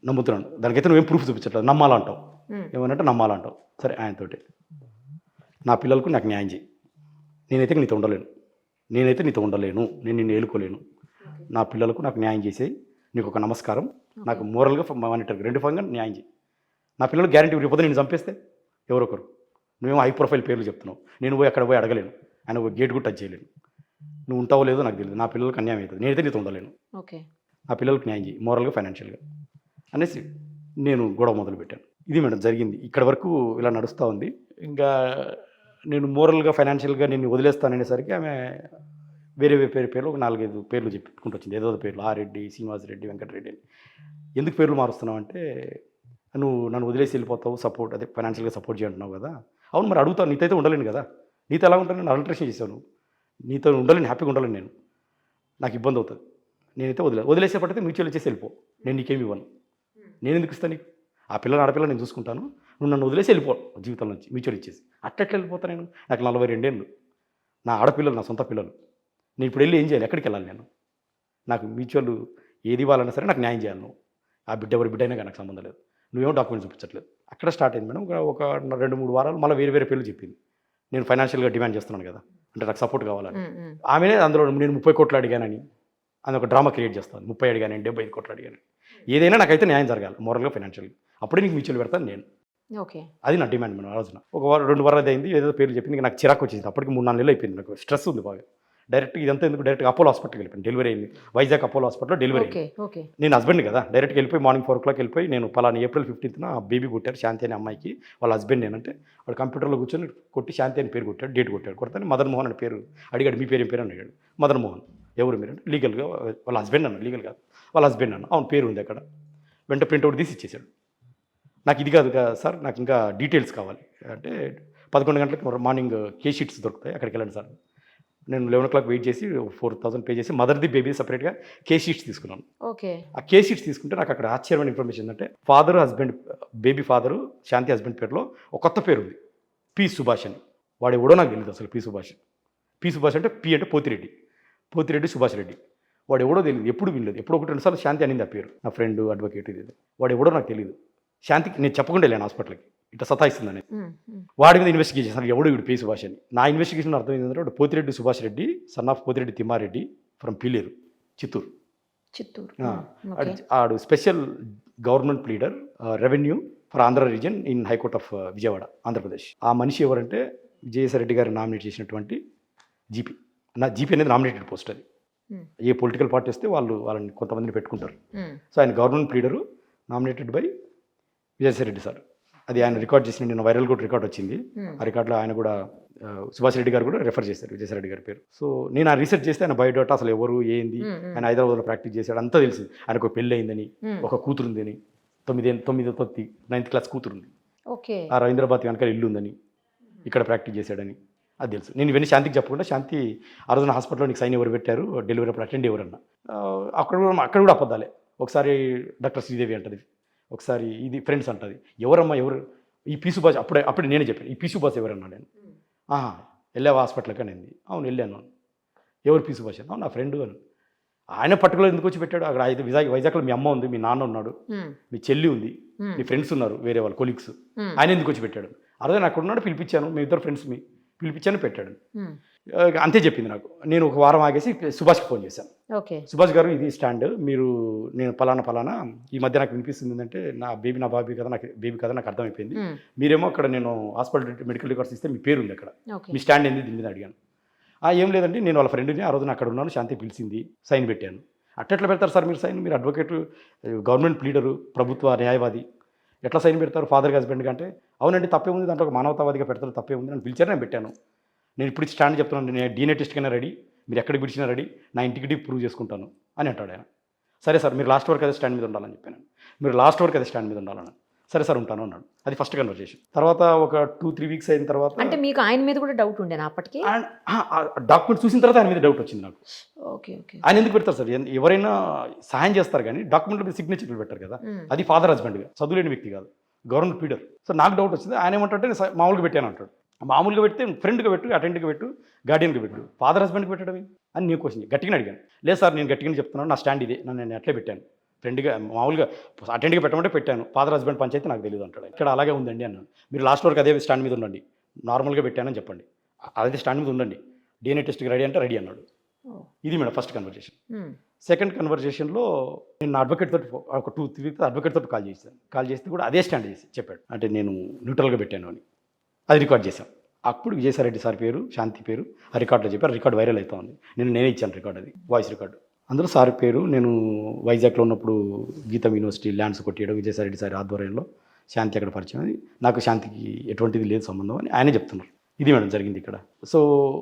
నమ్ముతున్నాను, దానికైతే నువ్వేం ప్రూఫ్ చూపించట్లేదు, నమ్మాలంటావు, ఏమనంటే నమ్మాలంటావు. సరే ఆయనతోటి నా పిల్లలకు నాకు న్యాయం చేయి, నేనైతే నీతో ఉండలేను, నేను నిన్ను ఏలుకోలేను, నా పిల్లలకు నాకు న్యాయం చేసేయి, నీకు ఒక నమస్కారం, నాకు మోరల్గా మానిటర్గా 2 పరంగా న్యాయం చేయి. నా పిల్లలు గ్యారంటీ రేపు నేను చంపేస్తే ఎవరొకరు, నువ్వేమో హై ప్రొఫైల్ పేర్లు చెప్తున్నావు, నేను పోయి అక్కడ పోయి అడగలేను, ఆయన గేట్ కూడా టచ్ చేయలేను, నువ్వు ఉంటావో లేదో నాకు తెలియదు, నా పిల్లలకు అన్యాయం అవుతుంది, నేనైతే నీతో ఉండలేను, ఓకే నా పిల్లలకు న్యాయం చేయి మోరల్గా ఫైనాన్షియల్గా అనేసి నేను గొడవ మొదలుపెట్టాను. ఇది మేడం జరిగింది. ఇక్కడ వరకు ఇలా నడుస్తూ ఉంది. ఇంకా నేను మోరల్గా ఫైనాన్షియల్గా నేను వదిలేస్తాననేసరికి ఆమె వేరే పేర్లు ఒక 4-5 పేర్లు చెప్పుకుంటూ వచ్చింది. ఏదో పేర్లు ఆరెడ్డి, శ్రీనివాస్ రెడ్డి, వెంకటరెడ్డి అని. ఎందుకు పేర్లు మారుస్తున్నావు అంటే, నువ్వు నన్ను వదిలేసి వెళ్ళిపోతావు, సపోర్ట్ అదే ఫైనాన్షియల్గా సపోర్ట్ చేయంటున్నావు కదా. అవును మరి అడుగుతావు, నీతో అయితే ఉండలేను కదా, నీతో ఎలా ఉంటాను, నేను అల్ట్రేషన్ చేశాను, నీతో ఉండలేను, హ్యాపీగా ఉండలేను, నేను నాకు ఇబ్బంది అవుతుంది, నేనైతే వదిలేసేపటితే మ్యూచువల్ ఇచ్చేసి వెళ్ళిపో, నేను నీకేమి ఇవ్వను, నేను ఎందుకు ఇస్తాను నీకు, ఆ పిల్లని ఆడపిల్ల నేను చూసుకుంటాను, నువ్వు నన్ను వదిలేసి వెళ్ళిపో జీవితం నుంచి మ్యూచువల్ ఇచ్చేసి. అట్లా వెళ్ళిపోతా నేను, నాకు 42 ఏళ్ళు, నా ఆడపిల్లలు నా సొంత పిల్లలు, నేను ఇప్పుడు వెళ్ళి ఏం చేయాలి, ఎక్కడికి వెళ్ళాలి నేను, నాకు మ్యూచువల్ ఏది ఇవ్వాలన్నా సరే నాకు న్యాయం చేయాలి, నువ్వు ఆ ఎవరి బిడ్డ అయినా కానీ నాకు సంబంధం లేదు, నువ్వేమో డాక్యుమెంట్ చూపించట్లేదు. అక్కడ స్టార్ట్ అయింది మేడం. ఒక 2-3 వారాలు మళ్ళీ వేరే పేర్లు చెప్పింది. నేను ఫైనాన్షియల్గా డిమాండ్ చేస్తున్నాను కదా, అంటే నాకు సపోర్ట్ కావాలని. ఆమెనే అందులో నేను 30 కోట్లు అడిగానని అది ఒక డ్రామా క్రియేట్ చేస్తాను, 30 అడిగాను, 75 కోట్లు అడిగాను, ఏదైనా నాకైతే న్యాయం జరగాలి మోరల్గా ఫైనాన్షియల్గా, అప్పుడే నీకు మ్యూచువల్ పెడతాను నేను. ఓకే, అది నా డిమాండ్ మేడం. ఆ రోజున ఒక 2 వారాలు అయింది, ఏదో పేర్లు చెప్పింది, నాకు చిరాకు వచ్చేసింది. అప్పటికి 3-4 నెలలు అయిపోయింది, నాకు స్ట్రెస్ ఉంది బాగా. డైరెక్ట్ ఇదంతా ఎందుకు, డైరెక్ట్ అపోలో హాస్పిటల్కి వెళ్ళిపోయింది, డెలివరీ అయింది, వైజాగ్ అపోలో హాస్పిటల్లో డెలివరీ అయింది. నేను హస్బెండ్ కదా, డైరెక్ట్గా వెళ్ళిపోయి మార్నింగ్ 4 o'clock వెళ్ళిపోయి, నేను పలానా April 15th బేబీ కొట్టారు శాంతి అనే అమ్మాయికి, వాళ్ళ హస్బెండ్ నేనంటే వాడు కంప్యూటర్లో కూర్చొని కొట్టి శాంతి అని పేరు కొట్టాడు, డేట్ కొట్టాడు, కొడతాను మదన్ మోహన్ అని పేరు అడిగాడు, మీ పేరు ఏం పేరు అని అడిగాడు. మదన్ మోహన్. ఎవరు మీరు అంటే, లీగల్గా వాళ్ళ హస్బెండ్ అన్న, లీగల్ కాదు వాళ్ళ హస్బెండ్ అన్న, అవును పేరు ఉంది అక్కడ, వెంట ప్రింట్అవుట్ తీసి ఇచ్చేసాడు. నాకు ఇది కాదు కదా సార్, నాకు ఇంకా డీటెయిల్స్ కావాలి అంటే 11 గంటలకు మార్నింగ్ కేస్ షీట్స్ దొరుకుతాయి, అక్కడికి వెళ్ళండి సార్. నేను 11 o'clock వెయిట్ చేసి 4,000 పే చేసి మదర్ది బేబీ సపరేట్గా కేస్ షీట్స్ తీసుకున్నాను. ఓకే, ఆ కేస్ షీట్స్ తీసుకుంటే నాకు అక్కడ ఆశ్చర్యమైన ఇన్ఫర్మేషన్ ఏంటంటే, ఫాదర్ హస్బెండ్, బేబీ ఫాదరు శాంతి హస్బెండ్ పేరులో ఒక కొత్త పేరు ఉంది, పి సుభాష్ అని. వాడు ఎవడో నాకు తెలియదు అసలు. పి సుభాష్ అంటే పి అంటే పోతిరెడ్డి సుభాష్ రెడ్డి. వాడు ఎవడో తెలియదు, ఎప్పుడు వినలేదు, ఎప్పుడు 1-2 సార్లు శాంతి అనింది ఆ పేరు, నా ఫ్రెండ్ అడ్వకేట్ ఇది. వాడు ఎవడో నాకు తెలియదు. శాంతికి నేను చెప్పకుండా వెళ్ళాను హాస్పిటల్కి, ఇట్లా సతాయిస్తుందని. వాడి మీద ఇన్వెస్టిగేషన్ చేశాను, ఎవడు వీడు పి సుభాష్ అని. నా ఇన్వెస్టిగేషన్ అర్థం ఏంటంటే, వాడు Pothireddy Subhash Reddy, son of Pothireddy Thimmareddy from Peeleru, Chittoor. ఆడు special government pleader revenue for Andhra region in high court of Vijayawada, Andhra Pradesh. ఆ మనిషి ఎవరంటే విజయసాయి రెడ్డి గారు నామినేట్ చేసినటువంటి జీపీ. జీపీ అనేది నామినేటెడ్ పోస్ట్, అది ఏ పొలిటికల్ పార్టీ వస్తే వాళ్ళని కొంతమందిని పెట్టుకుంటారు. సో ఆయన government pleader, nominated by Vijayasai Reddy sir. అది ఆయన రికార్డ్ చేసిన, నిన్న వైరల్ కూడా రికార్డ్ వచ్చింది. ఆ రికార్డులో ఆయన కూడా సుభాష్ రెడ్డి గారు కూడా రెఫర్ చేశారు విజయసాయి రెడ్డి గారి పేరు. సో నేను ఆ రీసెర్చ్ చేస్తే ఆయన బయోడేటా అసలు ఎవరు ఏంది, ఆయన హైదరాబాద్లో ప్రాక్టీస్ చేశాడు అంతా తెలిసింది. ఆయనకు ఒక పెళ్ళి అయిందని, ఒక కూతురు ఉందని, 9th క్లాస్ కూతురుంది, ఆ రవీంద్రబాద్ వెనకాల ఇల్లు ఉందని, ఇక్కడ ప్రాక్టీస్ చేశాడని అది తెలుసు. నేను ఇవన్నీ శాంతికి చెప్పకుండా, శాంతి ఆ రోజున హాస్పిటల్లో నీకు సైన్ ఎవరు పెట్టారు, డెలివరీ అప్పుడు అటెండ్ ఎవరన్నా, అక్కడ కూడా అబద్ధాలే. ఒకసారి డాక్టర్ శ్రీదేవి అంటది, ఒకసారి ఇది ఫ్రెండ్స్ అంటది. ఎవరమ్మా ఎవరు ఈ పి సుభాష్, అప్పుడే నేనే చెప్పాను, ఈ పి సుభాష్ ఎవరన్నా నేను. వెళ్ళావా హాస్పిటల్కి అనేది, అవును వెళ్ళాను. ఎవరు పి సుభాష్? అవును నా ఫ్రెండ్ అని. ఆయన పర్టికులర్ ఎందుకు వచ్చి పెట్టాడు, అక్కడ వైజాగ్లో మీ అమ్మ ఉంది, మీ నాన్న ఉన్నాడు, మీ చెల్లి ఉంది, మీ ఫ్రెండ్స్ ఉన్నారు, వేరే వాళ్ళు కొలీగ్స్, ఆయన ఎందుకు వచ్చి పెట్టాడు? అదే నాకు ఉన్నాడు, పిలిపించాను, మీ ఇద్దరు ఫ్రెండ్స్ పిలిపించాను, పెట్టాడు, అంతే చెప్పింది నాకు. నేను ఒక వారం ఆగేసి సుభాష్కి ఫోన్ చేశాను. సుభాష్ గారు ఇది స్టాండ్, నేను పలానా ఈ మధ్య నాకు వినిపిస్తుంది ఏంటంటే, నా బాబీ కదా, నాకు బేబీ కదా నాకు అర్థమైపోయింది. మీరేమో అక్కడ నేను హాస్పిటల్ మెడికల్ రికార్డ్స్ ఇస్తే మీ పేరు ఉంది అక్కడ, మీ స్టాండ్ ఏంది దీని మీద అడిగాను. ఏం లేదండి, నేను వాళ్ళ ఫ్రెండ్ని, ఆ రోజున అక్కడ ఉన్నాను, శాంతి పిలిచింది, సైన్ పెట్టాను. అట్లా పెడతారు సార్ మీరు సైన్? మీరు అడ్వకేట్, గవర్నమెంట్ ప్లీడరు, ప్రభుత్వ న్యాయవాది, ఎట్లా సైన్ పెడతారు ఫాదర్ హస్బెండ్ అంటే అవునండి తప్పే ఉంది, దాంట్లో ఒక మానవతావాదిగా పెడతారు, తప్పే ఉంది అని పిలిచారు, నేను పెట్టాను. నేను ఇప్పుడు స్టాండ్ చెప్తున్నాను, నేను DNA టెస్ట్కైనా రెడీ, మీరు ఎక్కడికి పిలిచినా రెడీ, నా ఇంటికి ప్రూవ్ చేసుకుంటాను అని అంటాడు ఆయన. సరే సార్ మీరు లాస్ట్ వరకు అదే స్టాండ్ మీద ఉండాలని చెప్పాను. మీరు లాస్ట్ వరకు అదే స్టాండ్ మీద ఉండాలన్నాను. సరే సార్ ఉంటాను అన్నాడు. అది ఫస్ట్ కన్వర్జేషన్. తర్వాత ఒక 2-3 వీక్స్ అయిన తర్వాత అంటే మీకు ఆయన మీద కూడా డౌట్ ఉండేనా అప్పటికి? డాక్యుమెంట్ చూసిన తర్వాత ఆయన మీద డౌట్ వచ్చింది నాకు. Okay okay. ఆయన ఎందుకు పెడతారు సార్, ఎవరైనా సహాయం చేస్తారు కానీ డాక్యుమెంట్ మీద సిగ్నేచర్లు పెట్టారు కదా, అది ఫాదర్ హస్బెండ్గా చదువులేని వ్యక్తి కాదు, గవర్నమెంట్ పీడర్. సో నాకు డౌట్ వచ్చింది. ఆయన ఏమంటే మామూలుగా పెట్టాను అంటాడు. మామూలుగా పెడితే ఫ్రెండ్గా పెట్టు, అటెండ్గా పెట్టు, గార్డియన్గా పెట్టు, ఫాదర్ హస్బెండ్కి పెట్టడం అని నేను క్వశ్చన్ గట్టిగా అడిగాను. లేదు సార్ నేను గట్టిగా చెప్తున్నాను, నా స్టాండ్ ఇదే, నేను అట్లే పెట్టాను, ఫ్రెండ్గా మామూలుగా అటెండ్గా పెట్టమంటే పెట్టాను, ఫాదర్ హస్బెండ్ పంచాయతీ నాకు తెలియదు అంటాడు. ఇక్కడ అలాగే ఉందండి అన్నాను. మీరు లాస్ట్ వరకు అదే స్టాండ్ మీద ఉండండి, నార్మల్గా పెట్టానని చెప్పండి, అదే స్టాండ్ మీద ఉండండి, DNA టెస్ట్కి రెడీ అంటే రెడీ అన్నాడు. ఇది మేడం ఫస్ట్ కన్వర్జేషన్. సెకండ్ కన్వర్జేషన్లో నేను అడ్వకేట్ తోటి ఒక 2-3 వీక్స్ అడ్వకేట్ తోటి కాల్ చేస్తే కూడా అదే స్టాండ్ చేసి చెప్పాడు, అంటే నేను న్యూట్రల్గా పెట్టాను అని. అది రికార్డ్ చేశాం. అప్పుడు విజయసాయిరెడ్డి సార్ పేరు, శాంతి పేరు ఆ రికార్డులో చెప్పారు. రికార్డు వైరల్ అవుతా ఉంది. నేనే ఇచ్చాను రికార్డు, అది వాయిస్ రికార్డు. అందులో సార్ పేరు, నేను వైజాగ్లో ఉన్నప్పుడు గీతం యూనివర్సిటీ ల్యాండ్స్ కొట్టేయడం విజయసాయిరెడ్డి సార్ ఆధ్వర్యంలో శాంతి అక్కడ పరిచయం, అది నాకు శాంతికి ఎటువంటిది లేదు సంబంధం అని ఆయనే చెప్తున్నారు. ఇది మేడం జరిగింది ఇక్కడ. సో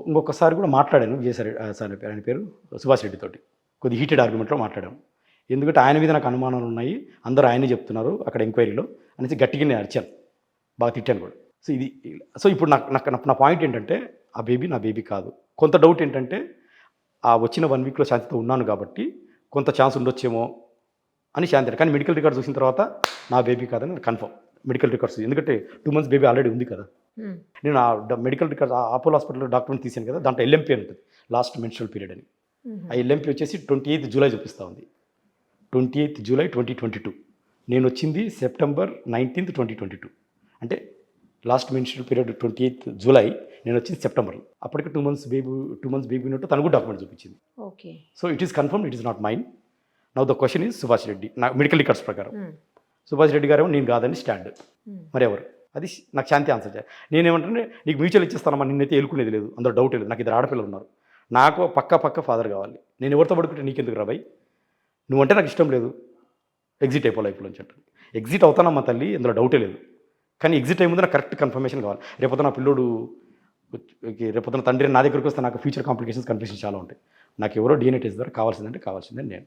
ఇంకొకసారి కూడా మాట్లాడాను విజయసాయిరెడ్డి సార్ ఆయన పేరు సుభాష్ రెడ్డి తోటి, కొద్ది హీటెడ్ ఆర్గ్యుమెంట్లో మాట్లాడాము. ఎందుకంటే ఆయన మీద నాకు అనుమానాలు ఉన్నాయి, అందరూ ఆయనే చెప్తున్నారు అక్కడ ఎంక్వైరీలో అనేసి గట్టిగా నేను అరిచాను, బాగా తిట్టాను కూడా. సో ఇప్పుడు నా పాయింట్ ఏంటంటే ఆ బేబీ నా బేబీ కాదు. కొంత డౌట్ ఏంటంటే ఆ వచ్చిన 1 వీక్లో శాంతితో ఉన్నాను కాబట్టి కొంత ఛాన్స్ ఉండొచ్చేమో అని శాంతి, కానీ మెడికల్ రికార్డ్ చూసిన తర్వాత నా బేబీ కాదని కన్ఫర్మ్. మెడికల్ రికార్డ్స్ ఎందుకంటే 2 months బేబీ ఆల్రెడీ ఉంది కదా. నేను ఆ మెడికల్ రికార్డ్స్ అపోలో హాస్పిటల్లో డాక్యుమెంట్ తీసాను కదా, దాంట్లో LMP అని ఉంటుంది, లాస్ట్ మెన్స్ట్రువల్ పీరియడ్ అని. ఆ LMP వచ్చేసి 28th జూలై చూపిస్తూ ఉంది. 28th July 2022. నేను వచ్చింది సెప్టెంబర్ 19th 2022. అంటే last menstrual period 28th July, నేను వచ్చింది సెప్టెంబర్లో. అప్పటికి 2 months బేబీ ఉన్నట్టు తనకు డాక్యుమెంట్ చూపించింది. Okay. So it is confirm, it is not mine. Now the question is Subhash Reddy. నా మెడికల్ రికార్డ్స్ ప్రకారం సుభాష్ రెడ్డి గారు నేను కాదని స్టాండ్, మరి ఎవరు? అది నాకు శాంతి ఆన్సర్ చేయాలి. నేనేమంటే నీకు మ్యూచువల్ ఇచ్చేస్తానమ్మా, నిన్నైతే ఎలుకునేది లేదు, అందులో డౌట్ లేదు, నాకు 2 ఆడపిల్లలు ఉన్నారు, నాకు పక్క ఫాదర్ కావాలి, నేను ఎవరితో పడుకుంటే నీకెందుకు రాబాయ్, నువ్వంటే నాకు ఇష్టం లేదు, ఎగ్జిట్ అయిపో లైఫ్లోంచి అంటాను. ఎగ్జిట్ అవుతానమ్మా తల్లి, అందులో డౌటే లేదు, కానీ ఎగ్జిట్ అయ్యే ముందు నాకు కరెక్ట్ కన్ఫర్మేషన్ కావాలి. రేపొద్దున నా పిల్లోడు, రేపొద్దున తండ్రి నా దగ్గరికి వస్తే నాకు ఫ్యూచర్ కాంప్లికేషన్స్ కన్ఫ్యూషన్ చాలా ఉంటాయి. నాకు ఎవరో DNA టెస్ట్ ద్వారా కావాల్సిందే నేను.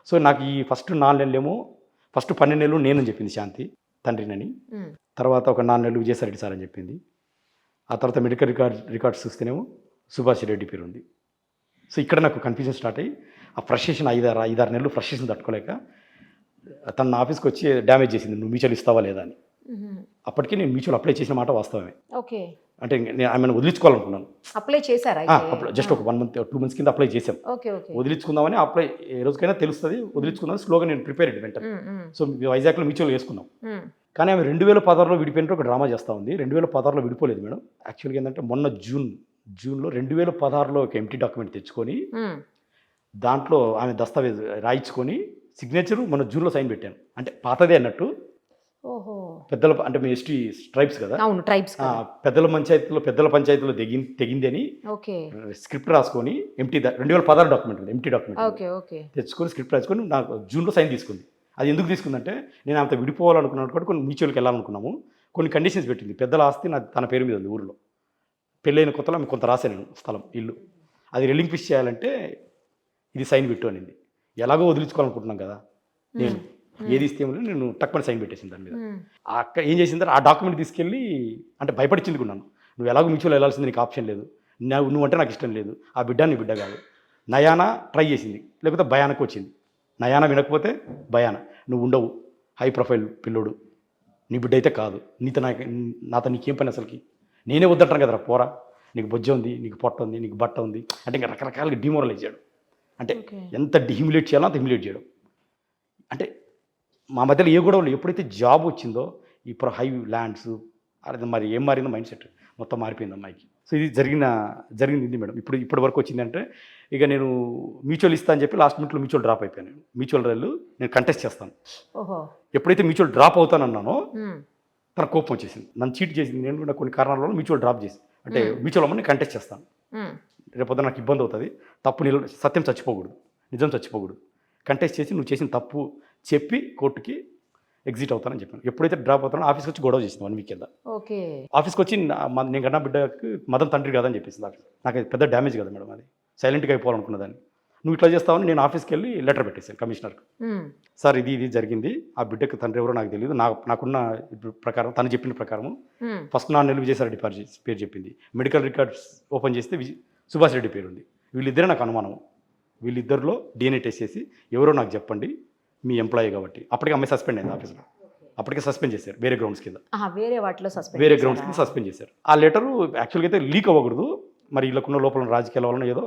సో నాకు ఈ ఫస్ట్ 4 నెలలేమో, ఫస్ట్ 12 నెలలు నేనని చెప్పింది శాంతి తండ్రినని, తర్వాత ఒక 4 నెలలు విజయసాయిరెడ్డి సార్ అని చెప్పింది. ఆ తర్వాత మెడికల్ రికార్డ్స్ చూస్తేనేమో సుభాష్ రెడ్డి పేరు ఉంది. సో ఇక్కడ నాకు కన్ఫ్యూజన్ స్టార్ట్ అయ్యి ఆ ఫ్రస్ట్రేషన్ 5-6 నెలలు ఫ్రస్ట్రేషన్ తట్టుకోలేక తన ఆఫీస్కి వచ్చి డ్యామేజ్ చేసింది, నువ్వు మ్యూచువల్ ఇస్తావా లేదా అని. అప్పటికే నేను మ్యూచువల్ అప్లై చేసిన మాట వాస్తవమే. ఓకే. అంటే నేను ఆమెను వదిలించుకోవాలనుకున్నాను. అప్లై చేశారా? జస్ట్ ఒక 1 month 2 months కింద అప్లై చేసాం. వదిలించుకుందామని అప్లై, ఏ రోజుకైనా తెలుస్తుంది వదిలించుకుందాం స్లోగా నేను ప్రిపేర్ వెంటనే. సో వైజాగ్లో మ్యూచువల్ వేసుకున్నాం. కానీ ఆమె 2016లో విడిపోయినట్టు ఒక డ్రామా చేస్తూ ఉంది. 2016లో విడిపోలేదు మేడం. యాక్చువల్గా ఏంటంటే మొన్న జూన్లో 2016లో ఒక ఎంటీ డాక్యుమెంట్ తెచ్చుకొని దాంట్లో ఆమె దస్తావేజ్ రాయించుకొని సిగ్నేచరు మొన్న జూన్లో సైన్ పెట్టాను. అంటే పాతదే అన్నట్టు. ఓహో. పెద్దల అంటే మీ ఎస్టీ ట్రైబ్స్ కదా, అవును ట్రైబ్స్, పెద్దల పంచాయతీలో తెగింది అని స్క్రిప్ట్ రాసుకొని 2016 డాక్యుమెంట్ ఎంటీ డాక్యుమెంట్ తెచ్చుకొని స్క్రిప్ట్ రాసుకొని నాకు జూన్లో సైన్ తీసుకుంది. అది ఎందుకు తీసుకుందంటే నేను ఆమెతో విడిపోవాలనుకున్నాను కాబట్టి కొన్ని మ్యూచువల్కి వెళ్ళాలనుకున్నాము, కొన్ని కండిషన్స్ పెట్టింది. పెద్దల ఆస్తి తన పేరు మీద ఉంది ఊరిలో, పెళ్ళైన కొత్తలో ఆమె కొంత రాశాను స్థలం, ఇల్లు, అది రిలింక్విష్ చేయాలంటే ఇది సైన్ పెట్టు అనింది. ఎలాగో వదిలించుకోవాలనుకుంటున్నాం కదా, నేను ఏది ఇస్తే నేను టక్కుని సైన్ పెట్టేసింది దాని మీద. ఆ అక్క ఏం చేసిందంటే ఆ డాక్యుమెంట్ తీసుకెళ్ళి, అంటే భయపడిచిందుకున్నాను, నువ్వు ఎలాగో మ్యూచువల్ వెళ్ళాల్సింది, నీకు ఆప్షన్ లేదు, నువ్వంటే నాకు ఇష్టం లేదు, ఆ బిడ్డ నీ బిడ్డ కాదు. నయానా ట్రై చేసింది, లేకపోతే భయానకు వచ్చింది. నయానా వినకపోతే భయానా, నువ్వు ఉండవు, హై ప్రొఫైల్ పిల్లోడు, నీ బిడ్డ అయితే కాదు, నాతో నీకేం పని అసలుకి, నేనే వద్దంటాను కదరా పోరా, నీకు బొజ్జ ఉంది, నీకు పొట్ట ఉంది, నీకు బట్ట ఉంది అంటే ఇంకా రకరకాలుగా డిమోరలైజ్ చేయడం. అంటే ఎంత డిహ్యుమిలేట్ చేయాలో అంత హ్యూమిలేట్ చేయడం. అంటే మా మధ్యలో ఏ గొడవలు, ఎప్పుడైతే జాబ్ వచ్చిందో ఇప్పుడు హై ల్యాండ్స్, అది మరి ఏం మారిందో మైండ్ సెట్ మొత్తం మారిపోయింది అమ్మాయికి. సో ఇది జరిగింది మేడం. ఇప్పటి వరకు వచ్చిందంటే ఇక నేను మ్యూచువల్ ఇస్తా అని చెప్పి లాస్ట్ మినిట్లో మ్యూచువల్ డ్రాప్ అయిపోయాను. మ్యూచువల్ నేను కంటెస్ట్ చేస్తాను. ఎప్పుడైతే మ్యూచువల్ డ్రాప్ అవుతానన్నానో తన కోపం వచ్చేసింది, నన్ను చీట్ చేసింది. నేను కూడా కొన్ని కారణాల వల్ల మ్యూచువల్ డ్రాప్ చేసి, అంటే మ్యూచువల్ అమ్మని కంటెస్ట్ చేస్తాను, రేపొద్దు నాకు ఇబ్బంది అవుతుంది, తప్పు సత్యం చచ్చిపోకూడదు, నిజం చచ్చిపోకూడదు, కంటెస్ట్ చేసి నువ్వు చేసిన తప్పు చెప్పి కోర్టుకి ఎగ్జిట్ అవుతానని చెప్పాను. ఎప్పుడైతే డ్రాప్ అవుతానో ఆఫీస్కి వచ్చి గొడవ చేసింది 1 వీక్ కింద. ఓకే. ఆఫీస్కి వచ్చి నేను కన్నా బిడ్డకి మదన్ తండ్రి కాదని చెప్పేసింది ఆఫీస్. నాకు అది పెద్ద డ్యామేజ్ కదా మేడం, అది సైలెంట్గా అయిపోవాలనుకున్నదాన్ని. నువ్వు ఇట్లా చేస్తావని నేను ఆఫీస్కి వెళ్ళి లెటర్ పెట్టేశాను కమిషనర్కి. సార్ ఇది జరిగింది, ఆ బిడ్డకి తండ్రి ఎవరో నాకు తెలియదు, నాకున్న ప్రకారం తను చెప్పిన ప్రకారం ఫస్ట్ నా నెల విజయసాయి రెడ్డి పేరు చెప్పింది, మెడికల్ రికార్డ్స్ ఓపెన్ చేస్తే సుభాష్ రెడ్డి పేరు ఉంది. వీళ్ళిద్దరే నాకు అనుమానం, వీళ్ళిద్దరిలో DNA టెస్ట్ చేసి ఎవరో నాకు చెప్పండి, మీ ఎంప్లాయీ కాబట్టి. అప్పటికే అమ్మాయి సస్పెండ్ అయింది ఆఫీస్లో, అప్పటికే సస్పెండ్ చేశారు వేరే గ్రౌండ్స్ కింద, వేరే వాటిలో సస్పెండ్, వేరే గ్రౌండ్స్ కింద సస్పెండ్ చేశారు. ఆ లెటరు యాక్చువల్గా అయితే లీక్ అవ్వకూడదు, మరి వీళ్ళకున్న లోపల రాజకీయాల వలన ఏదో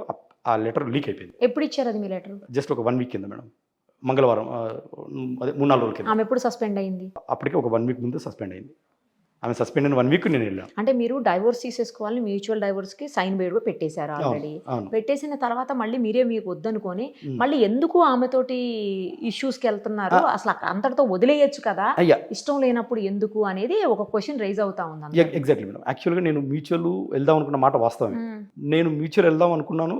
ఆ లెటర్ లీక్ అయిపోయింది. ఎప్పుడు ఇచ్చారు అది మీ లెటర్? జస్ట్ ఒక 1 వీక్ కింద మేడం, మంగళవారం, అదే 3-4 రోజుల కింద. ఆమె ఎప్పుడు సస్పెండ్ అయింది? అప్పటికే ఒక 1 వీక్ ముందు సస్పెండ్ అయింది. ఆమె సస్పెండ్ అయిన 1 వీక్ నేను వెళ్ళాను. అంటే మీరు డైవోర్స్ తీసేసుకోవాలని మ్యూచువల్ డైవోర్స్కి సైన్ బేడ్ కూడా పెట్టేశారు ఆల్రెడీ. పెట్టేసిన తర్వాత మళ్ళీ మీకు వద్దనుకొని మళ్ళీ ఎందుకు ఆమెతోటి ఇష్యూస్కి వెళ్తున్నారు? అసలు అంతటితో వదిలేయచ్చు కదా, ఇష్టం లేనప్పుడు ఎందుకు అనేది ఒక క్వశ్చన్ రైజ్ అవుతా ఉంది. Exactly madam. యాక్చువల్గా నేను మ్యూచువల్ వెళ్దాం అనుకున్న మాట వాస్తవమే. నేను మ్యూచువల్ వెళ్దాం అనుకున్నాను,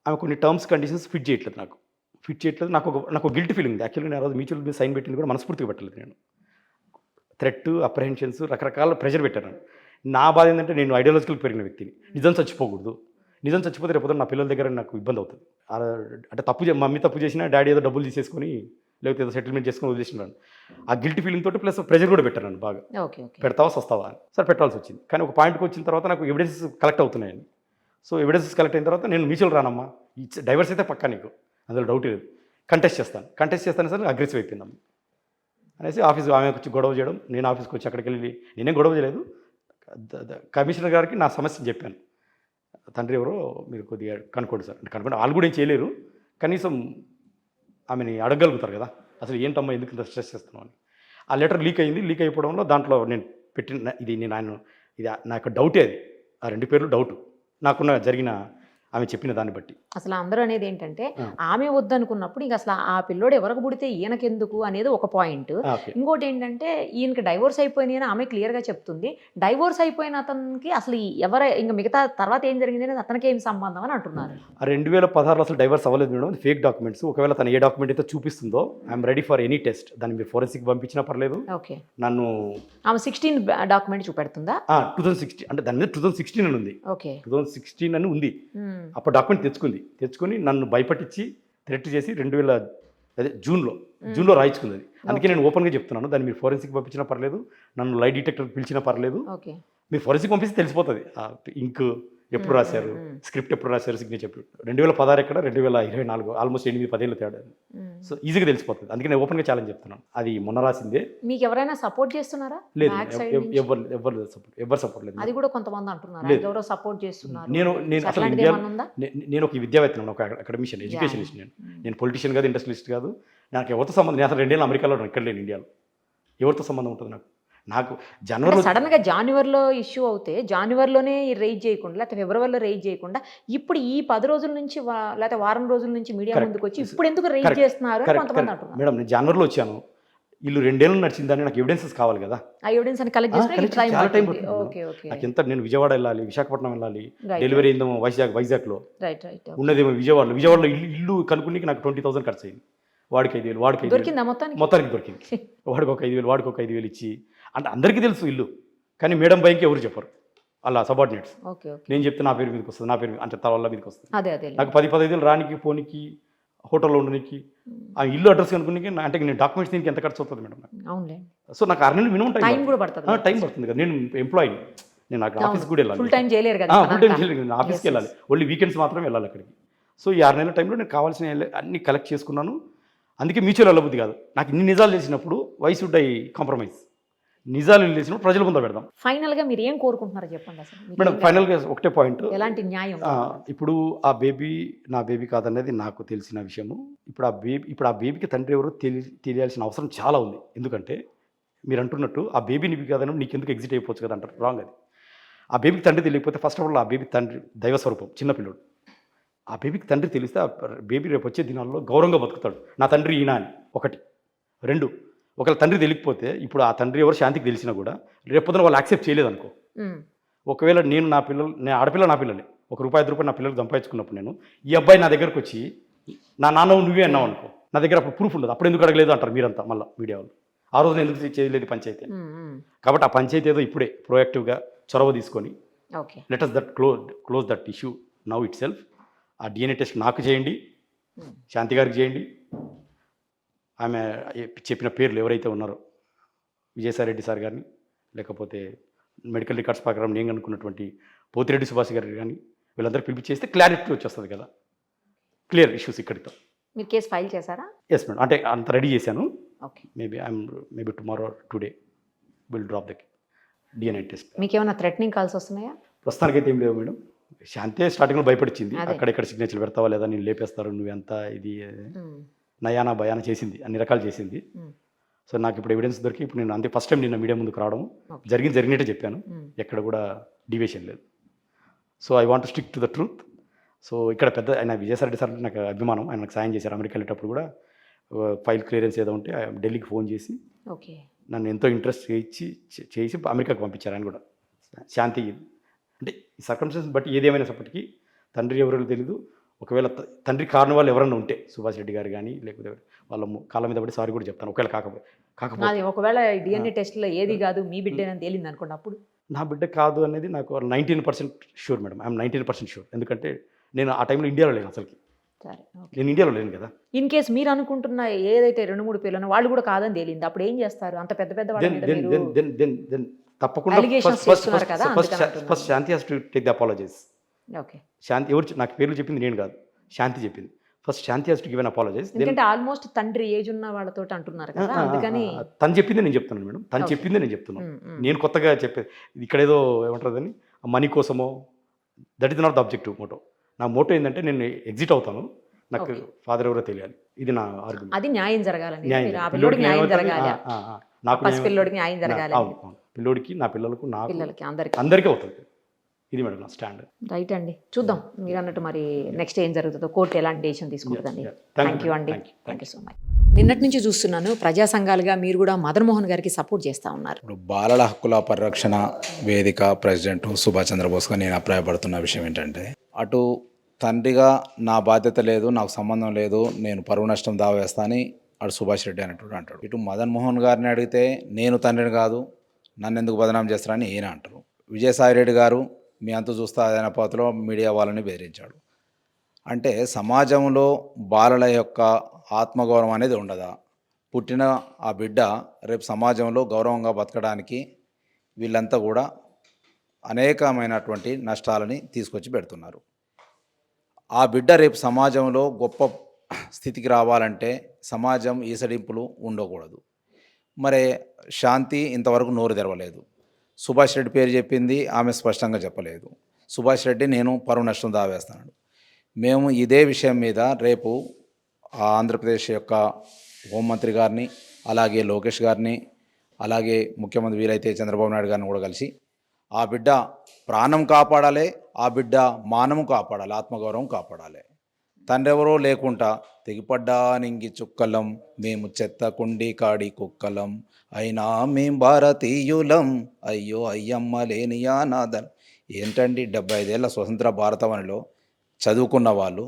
ఆమె కొన్ని టర్మ్స్ కండిషన్స్ ఫిట్ చేయట్లేదు, నాకు గిల్ట్ ఫీలింగ్. యాక్చువల్గా నేను ఆ రోజు మ్యూచువల్ మీద సైన్ పెట్టింది కూడా మనస్ఫూర్తిగా పెట్టలేదు. నేను థ్రెట్, అప్రహెన్షన్స్, రకరకాల ప్రెషర్ పెట్టాను. నా బాధ ఏంటంటే నేను ఐడియాలజికల్ పెరిగిన వ్యక్తిని, నిజం చచ్చిపోకూడదు, నిజం చచ్చిపోతే రేపు నా పిల్లల దగ్గర నాకు ఇబ్బంది అవుతుంది. అంటే మమ్మీ తప్పు చేసినా డాడీ ఏదో డబ్బులు తీసేసుకొని లేకపోతే ఏదో సెటిల్మెంట్ చేసుకొని వదిలేసినాను. ఆ గిల్ట్ ఫీలింగ్ తోటి ప్లస్ ప్రెషర్ కూడా పెట్టాను నన్ను బాగా. పెడతావా వస్తావా అని. సరే పెట్టాల్సి వచ్చింది. కానీ ఒక పాయింట్కి వచ్చిన తర్వాత నాకు ఎవిడెన్సెస్ కలెక్ట్ అవుతున్నాయండి. సో ఎవిడెన్సెస్ కలెక్ట్ అయిన తర్వాత నేను మ్యూచువల్ రానమ్మా, డైవర్స్ అయితే పక్కా, నీకు అందులో డౌట్ లేదు, కంటెస్ట్ చేస్తాను సార్, అగ్రెసివ్ అయిపోయిందమ్మా అనేసి ఆఫీస్ ఆమె వచ్చి గొడవ చేయడం. నేను ఆఫీస్కి వచ్చి అక్కడికి వెళ్ళి నేనేం గొడవ చేయలేదు, కమిషనర్ గారికి నా సమస్యను చెప్పాను. తండ్రి ఎవరో మీరు కొద్దిగా కనుక్కోండి సార్ అంటే కనుక్కోండి, వాళ్ళు కూడా ఏం చేయలేరు, కనీసం ఆమెని అడగగలుగుతారు కదా, అసలు ఏంటమ్మా ఎందుకు ఇంత స్ట్రెస్ చేస్తున్నావు అని. ఆ లెటర్ లీక్ అయింది. లీక్ అయిపోవడంలో దాంట్లో నేను పెట్టిన ఇది నా యొక్క డౌటే, అది ఆ 2 పేర్లు డౌట్ నాకున్న జరిగిన ఆమె చెప్పిన దాన్ని బట్టి. అసలు అందరూ అనేది ఏంటంటే ఆమె వద్దనుకున్నప్పుడు ఇంక అసలు ఆ పిల్లోడు ఎవరికి పుడితే ఈయనకెందుకు అనేది ఒక పాయింట్. ఇంకోటి ఏంటంటే ఈయనకి డైవోర్స్ అయిపోయినాయి అని ఆమె క్లియర్గా చెప్తుంది. డైవోర్స్ అయిపోయిన అతనికి అసలు ఇంకా మిగతా తర్వాత ఏం జరిగింది అనేది అతనికి ఏం సంబంధం అని అంటున్నారు. 2016లో అసలు డైవోర్స్ అవ్వలేదు మేడం, ఫేక్ డాక్యుమెంట్స్. ఒకవేళ తను ఏ డాక్యుమెంట్ అయితే చూపిస్తుందో I'm ready for any test, దాన్ని మీరు ఫోరెన్సిక్ పంపించినా పర్లేదు. ఓకే. నన్ను ఆమె 16 డాక్యుమెంట్ చూపెడుతుందా? 2016 అంటే దాని మీద 2016 అని ఉంది. ఓకే, 2016 అని ఉంది. అప్పుడు డాక్యుమెంట్ తెచ్చుకుని నన్ను భయపట్టించి థ్రెట్ చేసి 2000 జూన్లో రాయించుకుంది. అందుకే నేను ఓపెన్గా చెప్తున్నాను, దాన్ని మీరు ఫోరెన్సిక్ పంపించినా పర్లేదు, నన్ను లై డిటెక్టర్ పిలిచినా పర్లేదు, మీరు ఫోరెన్సిక్ పంపిస్తే తెలిసిపోతుంది. ఇంక్ ఎప్పుడు రాశారు, స్క్రిప్ట్ ఎప్పుడు రాశారు, సిగ్నేచర్ 2016 ఎక్కడ 2024, ఆల్మోస్ట్ 8-10 తేడా. సో ఈజీగా తెలిసిపోతుంది. అందుకే నేను ఓపెన్గా ఛాలెంజ్ చెప్తున్నాను. అది మొన్న రాసిందే. మీకు ఎవరైనా సపోర్ట్ చేస్తున్నారా? లేదు, ఎవరు సపోర్ట్ లేదు. అది కూడా కొంతమంది అంటున్నారు ఎవరో సపోర్ట్ చేస్తున్నారు. నేను ఒక విద్యావేత్తను, ఒక అకాడమిషియన్, ఎడ్యుకేషనిస్ట్. నేను పొలిటీషియన్ కాదు, ఇండస్ట్రియలిస్ట్ కాదు. నాకు ఎవరితో సంబంధం, నేను అసలు 2 ఏళ్ళు అమెరికాలో ఇక్కడ లేను, ఇండియాలో. ఎవరితో సంబంధం ఉంటుంది నాకు జనవరిలో సడన్గా జాన్యువరిలో ఇష్యూ అవుతే జాన్యువరిలోనే రైజ్ చేయకుండా లేకపోతే ఫిబ్రవరిలో రైజ్ చేయకుండా ఇప్పుడు ఈ 10 రోజుల నుంచి లేకపోతే వారం రోజుల నుంచి మీడియా ముందుకు వచ్చి ఇప్పుడు ఎందుకు రైజ్ చేస్తున్నారు కొంతమంది అంటున్నారు. మేడం నేను జనవరిలో వచ్చాను, ఇల్లు 2 ఏళ్ళు నడిచిందని నాకు ఎవిడెన్సెస్ కావాలి కదా. ఆ ఎవిడెన్స్ అని కలెక్ట్ చేసిన చాలా టైం పడుతుంది. నాకు ఎంత, నేను విజయవాడ వెళ్ళాలి, విశాఖపట్నం వెళ్ళాలి, డెలివరీ అయిందేమో వైజాగ్లో, ఉన్నదేమో విజయవాడలో ఇల్లు కనుక్కుని నాకు 20,000 ఖర్చు అయింది. వాడికి 5,000 దొరికిందా? మొత్తానికి దొరికింది. వాడికి ఒక 5,000 ఇచ్చి, అంటే అందరికీ తెలుసు ఇల్లు, కానీ మేడం భయంకి ఎవరు చెప్పరు, అలా సబార్డినేట్స్. నేను చెప్తే నా పేరు మీదకి వస్తుంది, నా పేరు అంటే తల వల్ల మీదకి వస్తుంది. నాకు 10-15 రానికి పోనీకి, హోటల్లో ఉండడానికి, ఆ ఇల్లు అడ్రస్ కనుక్కుని, అంటే నేను డాక్యుమెంట్స్ దీనికి ఎంత ఖర్చు అవుతుంది మేడం నాకు. సో నాకు 6 నెలలు మినిమం టైం పడుతుంది కదా. నేను ఎంప్లాయీని, నేను అక్కడ ఆఫీస్కి కూడా వెళ్ళాలి, ఫుల్ టైం చేయలేరు, ఆఫీస్కి వెళ్ళాలి, ఓన్లీ వీకెండ్స్ మాత్రమే వెళ్ళాలి అక్కడికి. సో ఈ 6 నెలల టైంలో నేను కావాల్సిన అన్ని కలెక్ట్ చేసుకున్నాను. అందుకే మ్యూచువల్ వెళ్ళబుద్ధి కాదు నాకు. ఇన్ని నిజాలు తెలిసినప్పుడు వై షుడ్ ఐ కాంప్రమైజ్? నిజాలు తెలిసినప్పుడు ప్రజల ముందు పెడదాం. ఫైనల్గా మీరు ఏం కోరుకుంటున్నారో చెప్పండి అసలు మేడం. ఫైనల్గా ఒకటే పాయింట్, ఎలాంటి న్యాయం? ఇప్పుడు ఆ బేబీ నా బేబీ కాదనేది నాకు తెలిసిన విషయము. ఇప్పుడు ఆ బేబీకి తండ్రి ఎవరో తెలియాల్సిన అవసరం చాలా ఉంది. ఎందుకంటే మీరు అంటున్నట్టు ఆ బేబీ నీకు కాదని నీకు ఎందుకు ఎగ్జిట్ అయిపోవచ్చు కదా అంటారు. రాంగ్ అది. ఆ బేబీకి తండ్రి తెలియకపోతే ఫస్ట్ ఆఫ్ ఆల్ ఆ బేబీ తండ్రి దైవస్వరూపం, చిన్నపిల్లడు. ఆ బేబీకి తండ్రి తెలిస్తే ఆ బేబీ రేపు వచ్చే దినాల్లో గౌరవంగా బతుకుతాడు, నా తండ్రి ఈయన అని. 1, 2 ఒకవేళ తండ్రి తెలియకపోతే, ఇప్పుడు ఆ తండ్రి ఎవరు శాంతికి తెలిసినా కూడా రేపొద్దున వాళ్ళు యాక్సెప్ట్ చేయలేదు అనుకో. ఒకవేళ నేను ఆడపిల్ల నా పిల్లలే, ₹1 నా పిల్లలు సంపాదించుకున్నప్పుడు నేను ఈ అబ్బాయి నా దగ్గరకు వచ్చి నా నాన్న నువ్వే అన్నావు అనుకో, నా దగ్గర అప్పుడు ప్రూఫ్ ఉండదు, అప్పుడు ఎందుకు అడగలేదు అంటారు మీరంతా మళ్ళీ మీడియా వాళ్ళు. ఆ రోజున ఎందుకు చేయలేదు పంచాయతీ? కాబట్టి ఆ పంచాయతీ ఏదో ఇప్పుడే ప్రోయాక్టివ్గా చొరవ తీసుకొని okay. Let us that close that issue now itself. ఆ డిఎన్ఏ టెస్ట్ నాకు చేయండి, శాంతి గారికి చేయండి. ఆమె చెప్పిన పేర్లు ఎవరైతే ఉన్నారో విజయసాయిరెడ్డి సార్ గారిని, లేకపోతే మెడికల్ రికార్డ్స్ ప్రకారం నేను అనుకున్నటువంటి పోతిరెడ్డి సుభాష్ గారి కానీ వీళ్ళందరూ పిలిపించేస్తే క్లారిటీ వచ్చేస్తుంది కదా, క్లియర్ ఇష్యూస్ ఇక్కడితో. మీరు కేసు ఫైల్ చేశారా? ఎస్ మేడం, అంటే అంత రెడీ చేశాను. Okay. Maybe tomorrow today will drop the DNA test. మీకు ఏమైనా థ్రెటనింగ్ కాల్స్ వస్తున్నాయా? ప్రస్తుతానికైతే ఏం లేవు మేడం. శాంతే స్టార్టింగ్లో భయపడిచ్చింది, అక్కడెక్కడ సిగ్నేచర్లు పెడతావా లేదా, నేను లేపేస్తారు, నువ్వెంత ఇది నయానా భయానా చేసింది, అన్ని రకాలు చేసింది. సో నాకు ఇప్పుడు ఎవిడెన్స్ దొరికి ఇప్పుడు నేను అంతే ఫస్ట్ టైం నిన్న మీడియా ముందుకు రావడం, జరిగినట్టే చెప్పాను, ఎక్కడ కూడా డివియేషన్ లేదు. So I want to stick to the truth. So ఇక్కడ పెద్ద ఆయన విజయసాయిరెడ్డి సార్ నాకు అభిమానం, ఆయన నాకు సాయం చేశారు. అమెరికా వెళ్ళేటప్పుడు కూడా ఫైల్ క్లియరెన్స్ ఏదో ఉంటే ఢిల్లీకి ఫోన్ చేసి నన్ను ఎంతో ఇంట్రెస్ట్ చేసి అమెరికాకు పంపించారు ఆయన కూడా. శాంతి అంటే ఈ సర్కమ్స్టెన్సెస్ బట్టి ఏదేమైనప్పటికీ తండ్రి ఎవరో తెలీదు. ఒకవేళ తండ్రి కారణం వాళ్ళు ఎవరన్నా ఉంటే సుభాష్ రెడ్డి గారు కానీ లేకపోతే వాళ్ళ కాళ్ళ మీద పడి సారీ కూడా చెప్తాను. ఒకవేళ కాకపోతే ఒకవేళ డిఎన్ఏ టెస్ట్లో ఏది కాదు మీ బిడ్డేనని తేలింది అనుకోండి, అప్పుడు నా బిడ్డ కాదు అనేది నాకు 19% షూర్ మేడం. I'm 19% sure. ఎందుకంటే నేను ఆ టైంలో ఇండియాలో లేను అసలుకి. సరే, నేను ఇండియాలో లేను కదా. ఇన్ కేసు మీరు అనుకుంటున్న ఏదైతే 2-3 పేర్లు వాళ్ళు కూడా కాదని తేలింది, అప్పుడు ఏం చేస్తారు? అంత పెద్ద పెద్ద తప్పకుండా కదా. First Shanti has to take the apologies. Okay. Shanti ఎవరు నాకు పేర్లు చెప్పింది నేను కాదు, శాంతి చెప్పింది. First Shanti has to give an apologies. ఎందుకంటే ఆల్మోస్ట్ తండ్రి ఏజ్ ఉన్న వాళ్ళతో అంటున్నారు కదా, అందుకని తను చెప్పిందే నేను చెప్తున్నాను మేడం. తను చెప్పిందే నేను చెప్తున్నాను. నేను కొత్తగా చెప్పేది ఇక్కడేదో ఏమంటారు అని మనీ కోసమో, that is not the objective motto. నా మోటో ఏంటంటే నేను ఎగ్జిట్ అవుతాను, నాకు ఫాదర్ ఎవరో తెలియాలి. ఇది నా ఆర్గ్యుమెంట్. అది న్యాయం జరగాలని, నాకు పిల్లోడికి న్యాయం జరగాలి. పిల్లోడికి, నా పిల్లలకు, నా పిల్లలకి, అందరికీ అవుతుంది. ఇది మేడం నా స్టాండ్. రైట్ అండి, చూద్దాం మీరు అన్నట్టు మరి నెక్స్ట్ ఏం జరుగుతుందో, కోర్టు ఎలాంటి డెసిషన్ తీసుకుంటుందండి. థ్యాంక్ యూ అండి, థ్యాంక్ యూ సో మచ్. నిన్నటి నుంచి చూస్తున్నాను ప్రజా సంఘాలుగా మీరు కూడా మదన్ మోహన్ గారికి సపోర్ట్ చేస్తూ ఉన్నారు. ఇప్పుడు బాలల హక్కుల పరిరక్షణ వేదిక ప్రెసిడెంట్ సుభాష్ చంద్రబోస్గా నేను అభిప్రాయపడుతున్న విషయం ఏంటంటే, అటు తండ్రిగా నా బాధ్యత లేదు, నాకు సంబంధం లేదు, నేను పరువు నష్టం దావా వేస్తా అని అటు సుభాష్ రెడ్డి అనేటువంటి అంటాడు. ఇటు మదన్ మోహన్ గారిని అడిగితే నేను తండ్రిని కాదు, నన్ను ఎందుకు బదనాం చేస్తారని ఈయన అంటారు. విజయసాయిరెడ్డి గారు మీ అంత చూస్తా అదైన పాత్రలో మీడియా వాళ్ళని బెదిరించాడు. అంటే సమాజంలో బాలల యొక్క ఆత్మగౌరవం అనేది ఉండదా? పుట్టిన ఆ బిడ్డ రేపు సమాజంలో గౌరవంగా బతకడానికి వీళ్ళంతా కూడా అనేకమైనటువంటి నష్టాలని తీసుకొచ్చి పెడుతున్నారు. ఆ బిడ్డ రేపు సమాజంలో గొప్ప స్థితికి రావాలంటే సమాజం ఈసడింపులు ఉండకూడదు. మరి శాంతి ఇంతవరకు నోరు తెరవలేదు. సుభాష్ రెడ్డి పేరు చెప్పింది, ఆమె స్పష్టంగా చెప్పలేదు. సుభాష్ రెడ్డి నేను పరువు నష్టం దావేస్తున్నాడు. మేము ఇదే విషయం మీద రేపు ఆంధ్రప్రదేశ్ యొక్క హోంమంత్రి గారిని, అలాగే లోకేష్ గారిని, అలాగే ముఖ్యమంత్రి వీలైతే చంద్రబాబు నాయుడు గారిని కూడా కలిసి ఆ బిడ్డ ప్రాణం కాపాడాలి, ఆ బిడ్డ మానము కాపాడాలి, ఆత్మగౌరవం కాపాడాలి. తండ్రి ఎవరో లేకుండా తెగిపడ్డా నింగి చుక్కలం, మేము చెత్త కుండి కాడి కుక్కలం, అయినా మేం భారతీయులం, అయ్యో అయ్యమ్మ లేనియా నాదన్. ఏంటండి 75 ఏళ్ల స్వతంత్ర భారతవనిలో చదువుకున్న వాళ్ళు,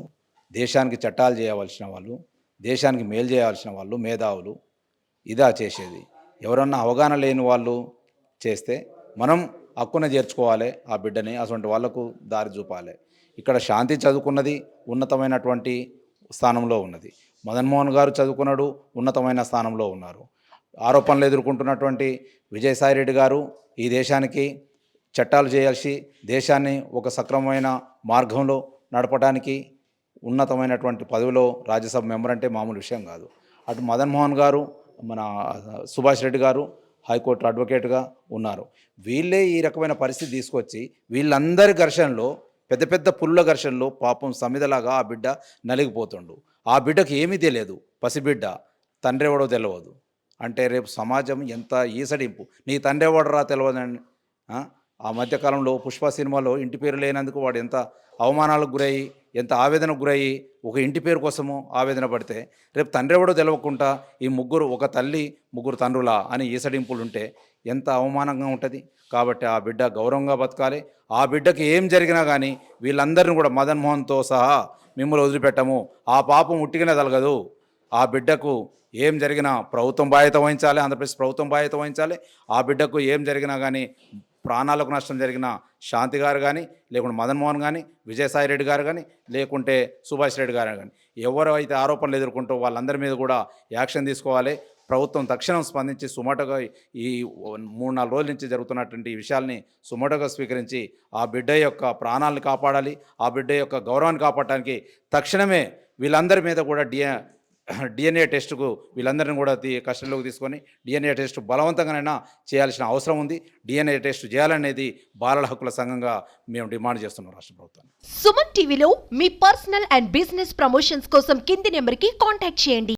దేశానికి చట్టాలు చేయవలసిన వాళ్ళు, దేశానికి మేలు చేయాల్సిన వాళ్ళు, మేధావులు ఇదా చేసేది? ఎవరన్నా అవగాహన లేని వాళ్ళు చేస్తే మనం హక్కున చేర్చుకోవాలి ఆ బిడ్డని, అటువంటి వాళ్లకు దారి చూపాలి. ఇక్కడ శాంతి చదువుకున్నది ఉన్నతమైనటువంటి స్థానంలో ఉన్నది, మదన్ మోహన్ గారు చదువుకున్నాడు ఉన్నతమైన స్థానంలో ఉన్నారు. ఆరోపణలు ఎదుర్కొంటున్నటువంటి విజయసాయిరెడ్డి గారు ఈ దేశానికి చట్టాలు చేయాల్సి దేశాన్ని ఒక సక్రమమైన మార్గంలో నడపడానికి ఉన్నతమైనటువంటి పదవిలో రాజ్యసభ మెంబర్ అంటే మామూలు విషయం కాదు. అటు మదన్ మోహన్ గారు, మన సుభాష్ రెడ్డి గారు హైకోర్టు అడ్వకేట్గా ఉన్నారు. వీళ్ళే ఈ రకమైన పరిస్థితి తీసుకొచ్చి వీళ్ళందరి ఘర్షణలో, పెద్ద పెద్ద పుల్ల ఘర్షణలో పాపం సమిదలాగా ఆ బిడ్డ నలిగిపోతుండు. ఆ బిడ్డకు ఏమీ తెలియదు, పసిబిడ్డ, తండ్రి ఎవడో తెలియదు. అంటే రేపు సమాజం ఎంత ఈసడింపు, నీ తండ్రి ఎవడరా తెలియదండి. ఆ మధ్యకాలంలో పుష్ప సినిమాలో ఇంటి పేరు లేనందుకు వాడు ఎంత అవమానాలకు గురయ్యి, ఎంత ఆవేదనకు గురయ్యి, ఒక ఇంటి పేరు కోసము ఆవేదన పడితే, రేపు తండ్రి ఎవడో తెలియకుండా ఈ ముగ్గురు, ఒక తల్లి ముగ్గురు తండ్రులా అని ఈసడింపులు ఉంటే ఎంత అవమానంగా ఉంటుంది. కాబట్టి ఆ బిడ్డ గౌరవంగా బతకాలి. ఆ బిడ్డకి ఏం జరిగినా కానీ వీళ్ళందరినీ కూడా మదన్ మోహన్తో సహా మిమ్మల్ని వదిలిపెట్టము, ఆ పాపం ఉట్టిగానే తలగదు, ఆ బిడ్డకు ఏం జరిగినా ప్రభుత్వం బాధ్యత వహించాలి, ఆంధ్రప్రదేశ్ ప్రభుత్వం బాధ్యత వహించాలి. ఆ బిడ్డకు ఏం జరిగినా కానీ, ప్రాణాలకు నష్టం జరిగిన శాంతి గారు కానీ, లేకుంటే మదన్ మోహన్ కానీ, విజయసాయి రెడ్డి గారు కానీ, లేకుంటే సుభాష్ రెడ్డి గారు కానీ, ఎవరు అయితే ఆరోపణలు ఎదుర్కొంటూ వాళ్ళందరి మీద కూడా యాక్షన్ తీసుకోవాలి. ప్రభుత్వం తక్షణం స్పందించి సుమోటోగా ఈ 3-4 రోజుల నుంచి జరుగుతున్నటువంటి ఈ విషయాల్ని సుమోటోగా స్వీకరించి ఆ బిడ్డ యొక్క ప్రాణాలను కాపాడాలి. ఆ బిడ్డ యొక్క గౌరవాన్ని కాపాడటానికి తక్షణమే వీళ్ళందరి మీద కూడా డిఎన్ఏ టెస్టుకు వీళ్ళందరినీ కూడా కస్టడీలోకి తీసుకొని డిఎన్ఏ టెస్ట్ బలవంతంగానైనా చేయాల్సిన అవసరం ఉంది. డిఎన్ఏ టెస్ట్ చేయాలనేది బాలల హక్కుల సంఘంగా మేము డిమాండ్ చేస్తున్నాం రాష్ట్ర ప్రభుత్వాన్ని. సుమన్ టీవీలో మీ పర్సనల్ అండ్ బిజినెస్ ప్రమోషన్స్ కోసం కింది నెంబర్కి కాంటాక్ట్ చేయండి.